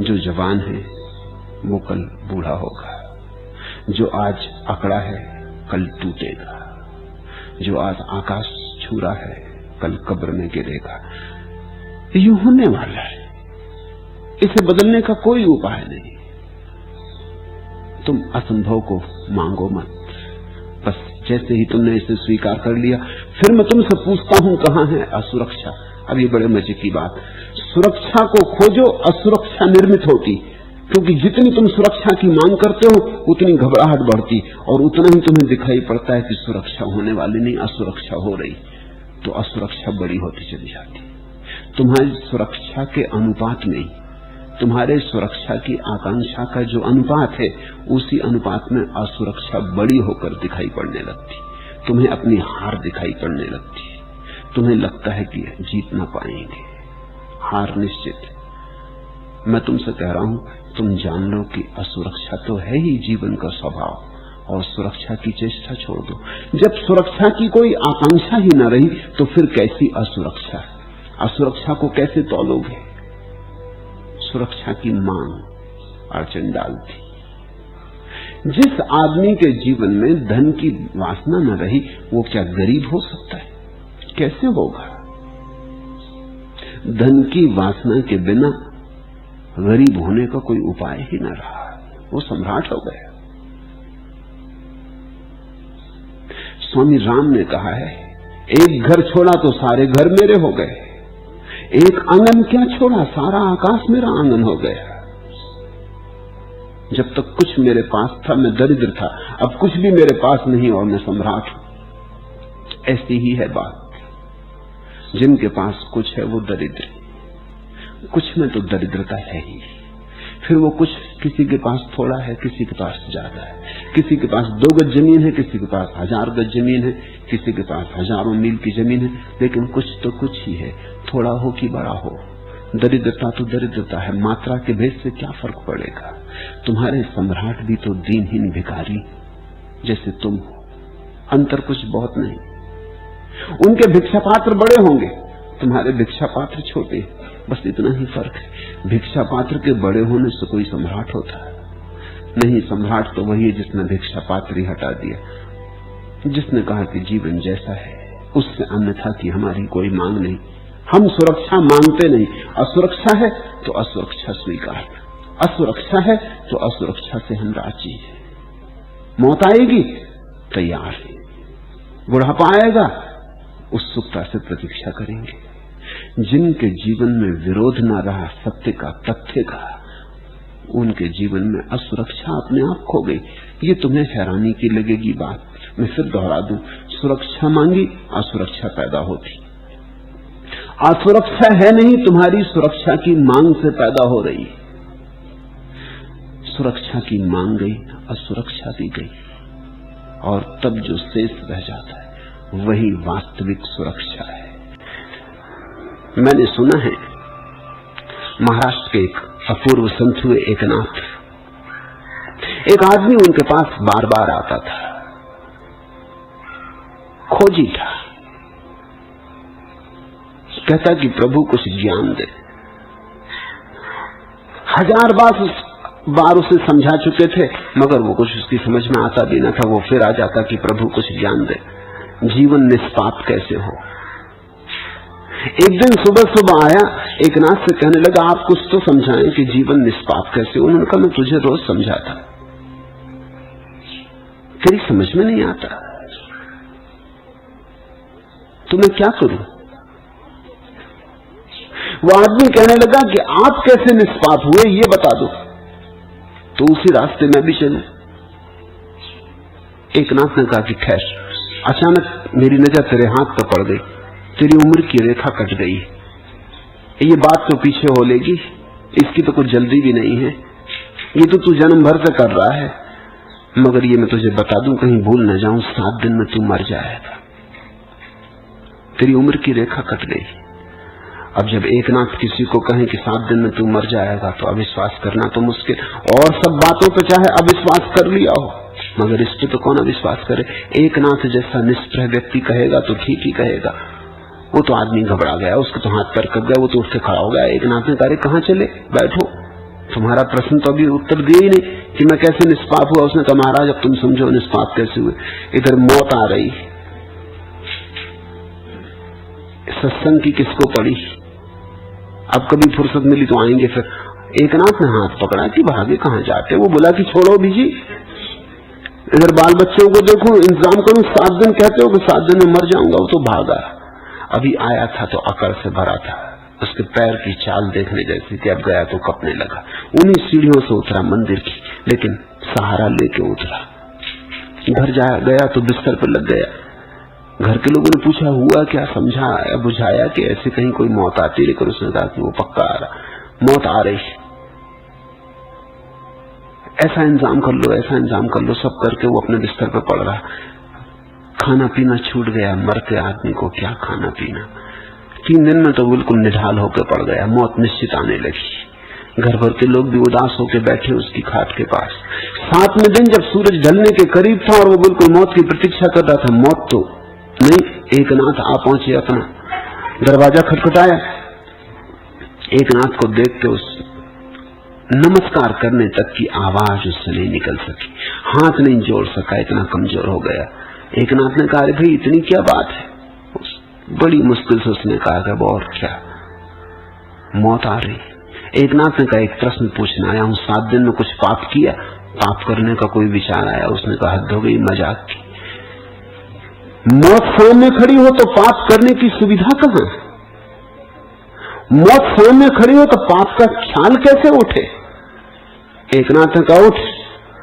जो जवान है वो कल बूढ़ा होगा, जो आज अकड़ा है कल टूटेगा, जो आज आकाश छू रहा है कल कब्र में गिरेगा। ये होने वाला है, इसे बदलने का कोई उपाय नहीं। तुम असंभव को मांगो मत, बस जैसे ही तुमने इसे स्वीकार कर लिया, फिर मैं तुमसे पूछता हूं कहां है असुरक्षा। अब ये बड़े मजे की बात, सुरक्षा को खोजो, असुरक्षा निर्मित होती, क्योंकि जितनी तुम सुरक्षा की मांग करते हो उतनी घबराहट बढ़ती, और उतना ही तुम्हें दिखाई पड़ता है कि सुरक्षा होने वाली नहीं, असुरक्षा हो रही। तो असुरक्षा बड़ी होती चली जाती। तुम्हारी सुरक्षा के अनुपात में, तुम्हारे सुरक्षा की आकांक्षा का जो अनुपात है, उसी अनुपात में असुरक्षा बड़ी होकर दिखाई पड़ने लगती। तुम्हें अपनी हार दिखाई पड़ने लगती, तुम्हें लगता है कि जीत ना पाएंगे, हार निश्चित। मैं तुमसे कह रहा हूं, तुम जान लो कि असुरक्षा तो है ही जीवन का स्वभाव, और सुरक्षा की चेष्टा छोड़ दो। जब सुरक्षा की कोई आकांक्षा ही न रही तो फिर कैसी असुरक्षा? असुरक्षा को कैसे तौलोगे? सुरक्षा की मांग अड़चन डालती। जिस आदमी के जीवन में धन की वासना न रही, वो क्या गरीब हो सकता है? कैसे होगा? धन की वासना के बिना गरीब होने का कोई उपाय ही न रहा, वो सम्राट हो गया। स्वामी राम ने कहा है, एक घर छोड़ा तो सारे घर मेरे हो गए, एक आंगन क्या छोड़ा, सारा आकाश मेरा आंगन हो गया। जब तक कुछ मेरे पास था मैं दरिद्र था, अब कुछ भी मेरे पास नहीं और मैं सम्राट हूं। ऐसी ही है बात। जिनके पास कुछ है वो दरिद्र, कुछ में तो दरिद्रता है ही। फिर वो कुछ, किसी के पास थोड़ा है, किसी के पास ज्यादा है, किसी के पास 2 गज जमीन है, किसी के पास 1000 गज जमीन है, किसी के पास हजारों मील की जमीन है, लेकिन कुछ तो कुछ ही है, थोड़ा हो कि बड़ा हो। दरिद्रता तो दरिद्रता है, मात्रा के भेद से क्या फर्क पड़ेगा? तुम्हारे सम्राट भी तो दीनहीन भिखारी जैसे तुम हो, अंतर कुछ बहुत नहीं। उनके भिक्षा पात्र बड़े होंगे, तुम्हारे भिक्षा पात्र छोटे, बस इतना ही फर्क है। भिक्षा पात्र के बड़े होने से कोई सम्राट होता है नहीं। सम्राट तो वही है जिसने भिक्षा पात्र ही हटा दिया, जिसने कहा कि जीवन जैसा है उससे अन्यथा की हमारी कोई मांग नहीं, हम सुरक्षा मांगते नहीं। असुरक्षा है तो असुरक्षा स्वीकार, असुरक्षा है तो असुरक्षा से हम राजी हैं। मौत आएगी तैयार है, बुढ़ापा आएगा उत्सुकता से प्रतीक्षा करेंगे। जिनके जीवन में विरोध न रहा सत्य का, तथ्य का, उनके जीवन में असुरक्षा अपने आप खो गई। ये तुम्हें हैरानी की लगेगी बात, मैं फिर दोहरा दूं, सुरक्षा मांगी असुरक्षा पैदा होती। असुरक्षा है नहीं, तुम्हारी सुरक्षा की मांग से पैदा हो रही। सुरक्षा की मांग गई, असुरक्षा दी गई, और तब जो शेष रह जाता है वही वास्तविक सुरक्षा है। मैंने सुना है महाराष्ट्र के एक अपूर्व संत हुए एकनाथ, एक आदमी उनके पास बार बार आता था, खोजी था, कहता कि प्रभु कुछ ज्ञान दे। 1000 बार उसे समझा चुके थे, मगर वो कुछ उसकी समझ में आता भी न था। वो फिर आ जाता कि प्रभु कुछ ज्ञान दे, जीवन निष्पाप कैसे हो। एक दिन सुबह सुबह आया, एकनाथ से कहने लगा, आप कुछ तो समझाएं कि जीवन निष्पाप कैसे। उन्होंने कहा, मैं तुझे रोज समझाता, तेरी समझ में नहीं आता, तो मैं क्या करूं? वो आदमी कहने लगा कि आप कैसे निष्पाप हुए ये बता दो, तो उसी रास्ते में भी चलूं। एकनाथ ने कहा कि खैर, अचानक मेरी नजर तेरे हाथ पर पड़ गई, तेरी उम्र की रेखा कट गई, ये बात तो पीछे हो लेगी, इसकी तो कुछ जल्दी भी नहीं है, ये तो तू जन्म भर से कर रहा है, मगर ये मैं तुझे बता दूं कहीं भूल न जाऊं, 7 दिन में तू मर जाएगा, तेरी उम्र की रेखा कट गई। अब जब एकनाथ किसी को कहे कि 7 दिन में तू मर जाएगा तो अविश्वास करना तो मुश्किल, और सब बातों पे चाहे अविश्वास कर लिया हो, मगर इस पे तो कौन अविश्वास करे। एकनाथ जैसा निष्प्रह व्यक्ति कहेगा तो ठीक ही कहेगा। वो तो आदमी घबरा गया, उसके तो हाथ पैर कब गया, वो तो उठ के खड़ा हो गया। एकनाथ ने कहा, कहां चले, बैठो, तुम्हारा प्रश्न तो अभी उत्तर दिए ही नहीं कि मैं कैसे निष्पाप हुआ। उसने कहा, महाराज अब तुम समझो निष्पाप कैसे हुए। इधर मौत आ रही, सत्संग की किसको पड़ी, अब कभी फुर्सत मिली तो आएंगे फिर। एकनाथ ने हाथ पकड़ा कि भागे कहां जाते। वो बोला कि छोड़ो बीजी, इधर बाल बच्चों को देखो, इंतजाम करूं, 7 दिन कहते हो कि 7 दिन में मर जाऊंगा। वो तो भागा, अभी आया था तो अकड़ से भरा था, उसके पैर की चाल देखने जैसी थी, अब गया तो कपने लगा। उन्हीं सीढ़ियों से उतरा मंदिर की, लेकिन सहारा लेके उतरा। घर गया तो बिस्तर पर लग गया। घर के लोगों ने पूछा, हुआ क्या, समझाया बुझाया कि ऐसे कहीं कोई मौत आती, लेकिन उसने कहा कि वो पक्का आ रहा, मौत आ रही, ऐसा इंतजाम कर लो, ऐसा इंतजाम कर लो। सब करके वो अपने बिस्तर पर पड़ रहा। खाना पीना छूट गया, मरते आदमी को क्या खाना पीना। 3 दिन में तो बिल्कुल निढाल होकर पड़ गया, मौत निश्चित आने लगी। घर भर के लोग भी उदास होकर बैठे उसकी खाट के पास। 7वें दिन जब सूरज ढलने के करीब था और वो बिल्कुल मौत की प्रतीक्षा कर रहा था, मौत तो नहीं, एकनाथ आ पहुंचे। अपना दरवाजा खटखटाया। एकनाथ को देख के उस नमस्कार करने तक की आवाज उससे नहीं निकल सकी, हाथ नहीं जोड़ सका, इतना कमजोर हो गया। एकनाथ ने कहा, अरे भाई इतनी क्या बात है? बड़ी मुश्किल से उसने कहा कि और क्या, मौत आ रही। एकनाथ ने कहा, एक प्रश्न पूछना आया हूं, 7 दिन में कुछ पाप किया? पाप करने का कोई विचार आया? उसने कहा, हद हो गई, मजाक की। मौत सामने खड़ी हो तो पाप करने की सुविधा कहां? मौत सामने खड़ी हो तो पाप का ख्याल कैसे उठे? एकनाथ ने कहा, उठ,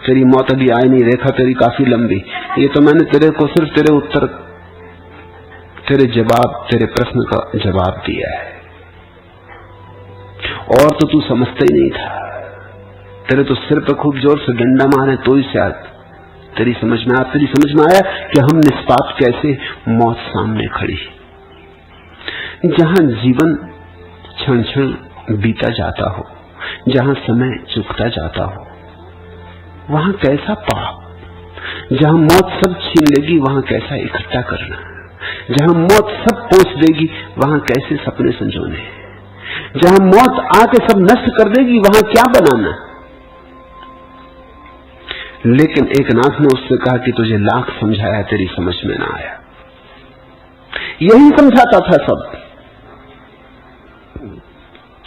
तेरी मौत अभी आई नहीं, रेखा तेरी काफी लंबी। ये तो मैंने तेरे को सिर्फ तेरे उत्तर, तेरे जवाब, तेरे प्रश्न का जवाब दिया है, और तो तू समझता ही नहीं था। तेरे तो सिर पे खूब जोर से डंडा मारे तो ही शायद तेरी समझ में आया कि हम निष्पाप कैसे मौत सामने खड़ी। जहां जीवन क्षण क्षण बीता जाता हो, जहां समय चुकता जाता हो, वहां कैसा पाप। जहां मौत सब छीन लेगी वहां कैसा इकट्ठा करना। जहां मौत सब पोंछ देगी वहां कैसे सपने संजोने। जहां मौत आके सब नष्ट कर देगी वहां क्या बनाना। लेकिन एकनाथ ने उससे कहा कि तुझे लाख समझाया, तेरी समझ में ना आया। यही समझाता था सब,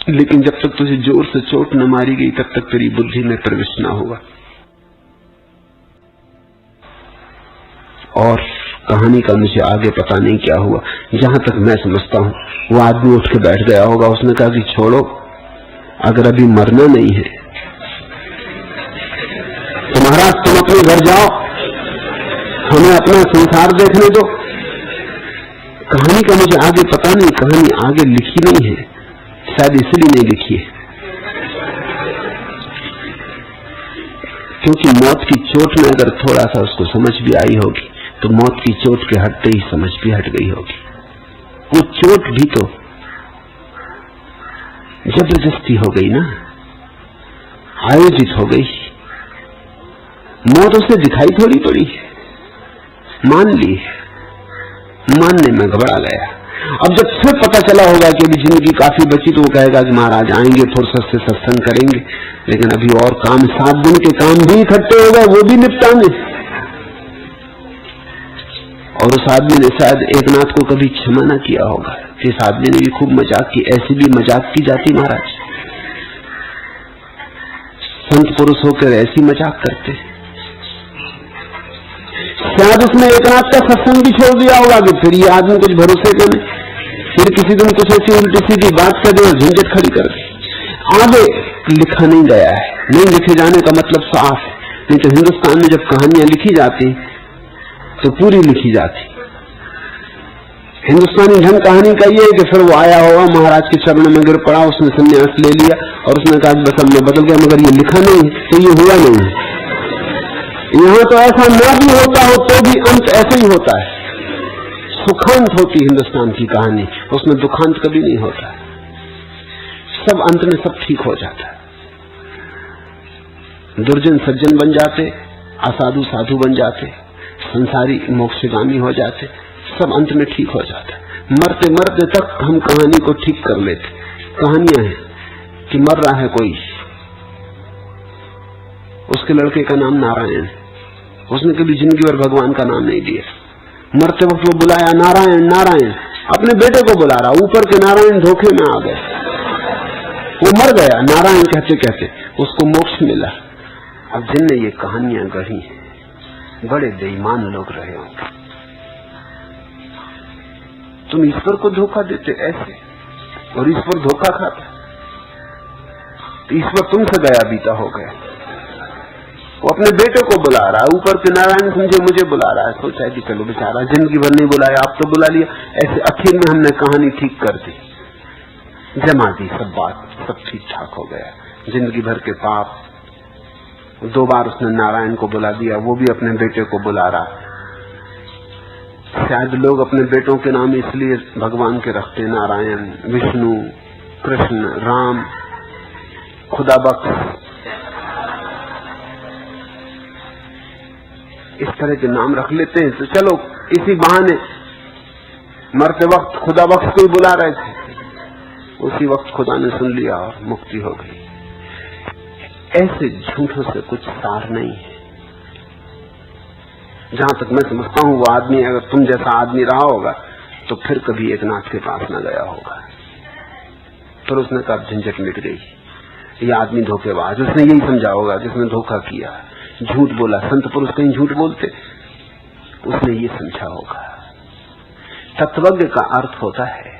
लेकिन जब तक तुझे जोर से चोट न मारी गई तब तक तेरी बुद्धि में प्रवेश ना होगा। और कहानी का मुझे आगे पता नहीं क्या हुआ। जहां तक मैं समझता हूं, वो आदमी उठ के बैठ गया होगा। उसने कहा कि छोड़ो, अगर अभी मरना नहीं है तो महाराज तुम अपने घर जाओ, हमें अपना संसार देखने दो। कहानी का मुझे आगे पता नहीं, कहानी आगे लिखी नहीं है, शायद इसलिए नहीं लिखी है क्योंकि मौत की चोट में अगर थोड़ा सा उसको समझ भी आई होगी तो मौत की चोट के हटते ही समझ भी हट गई होगी। वो चोट भी तो जबरदस्ती हो गई ना, आयोजित हो गई। मौत उसे दिखाई थोड़ी पड़ी, मान ली, मानने में घबरा गया। अब जब फिर पता चला होगा कि अभी जिंदगी काफी बची तो वो कहेगा कि महाराज आएंगे, फुर्सत से सत्संग करेंगे, लेकिन अभी और काम, 7 दिन के काम भी इकट्ठे हो गए, वो भी निपटाने। और उस आदमी ने शायद एकनाथ को कभी क्षमा न किया होगा। इस आदमी ने भी खूब मजाक की। ऐसी भी मजाक की जाती महाराज? संत पुरुष होकर ऐसी मजाक करते। शायद उसने एकनाथ का सत्संग भी छोड़ दिया होगा कि फिर ये आदमी कुछ भरोसे का नहीं, फिर किसी दिन कुछ ऐसी उल्टी सीधी बात कर दे और झंझट खड़ी कर दे। आगे लिखा नहीं गया है, नहीं लिखे जाने का मतलब साफ है। नहीं तो हिंदुस्तान में जब कहानियां लिखी जाती तो पूरी लिखी जाती। हिंदुस्तानी ढंग कहानी का ये है कि फिर वो आया होगा, महाराज के चरणों में गिर पड़ा, उसने संन्यास ले लिया और उसने कहा बस अब मैं बदल गया, मगर ये लिखा नहीं तो ये हुआ नहीं। यहां तो ऐसा ना भी होता हो तो भी अंत ऐसे ही होता है। सुखांत होती हिंदुस्तान की कहानी, उसमें दुखांत कभी नहीं होता। सब अंत में सब ठीक हो जाता है। दुर्जन सज्जन बन जाते, असाधु साधु बन जाते, संसारी मोक्षगामी हो जाते, सब अंत में ठीक हो जाता है। मरते मरते तक हम कहानी को ठीक कर लेते। कहानियां हैं कि मर रहा है कोई, उसके लड़के का नाम नारायण, उसने कभी जिंदगी भर भगवान का नाम नहीं लिया। मरते वक्त वो बुलाया नारायण नारायण, अपने बेटे को बुला रहा, ऊपर के नारायण धोखे में आ गए, वो मर गया नारायण कहते कहते, उसको मोक्ष मिला। अब जिनने ये कहानियां गढ़ी हैं बड़े बेईमान लोग रहे होंगे। तुम ईश्वर को धोखा देते ऐसे, और ईश्वर धोखा खाता। ईश्वर तुमसे गया बीता हो गया। वो अपने बेटे को बुला रहा है, ऊपर के नारायण समझे मुझे बुला रहा है। सोचा है कि चलो बेचारा जिंदगी भर नहीं बुलाया, आप तो बुला लिया। ऐसे आखिर में हमने कहानी ठीक कर दी, जमा दी, सब बात सब ठीक ठाक हो गया। जिंदगी भर के पाप, 2 बार उसने नारायण को बुला दिया, वो भी अपने बेटे को बुला रहा। शायद लोग अपने बेटों के नाम इसलिए भगवान के रखते, नारायण, विष्णु, कृष्ण, राम, खुदा बख्श, इस तरह के नाम रख लेते हैं। तो चलो इसी बहाने मरते वक्त खुदा बख्श को ही बुला रहे थे, उसी वक्त खुदा ने सुन लिया और मुक्ति हो गई। ऐसे झूठों से कुछ सार नहीं है। जहां तक मैं समझता हूं वो आदमी अगर तुम जैसा आदमी रहा होगा तो फिर कभी एक नाथ के पास न गया होगा। फिर उसने कहा झंझट मिट गई, ये आदमी धोखेबाज, उसने यही समझा होगा जिसने धोखा किया, झूठ बोला। संत पुरुष कहीं झूठ बोलते, उसने ये समझा होगा। तत्वज्ञ का अर्थ होता है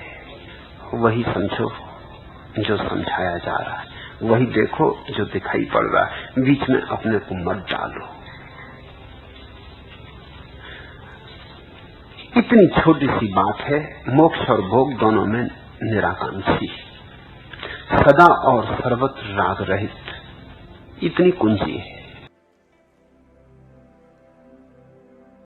वही समझो जो समझाया जा रहा है, वही देखो जो दिखाई पड़ रहा है, बीच में अपने को मत डालो। इतनी छोटी सी बात है, मोक्ष और भोग दोनों में निराकांक्षी, सदा और सर्वत्र राग रहित, इतनी कुंजी है।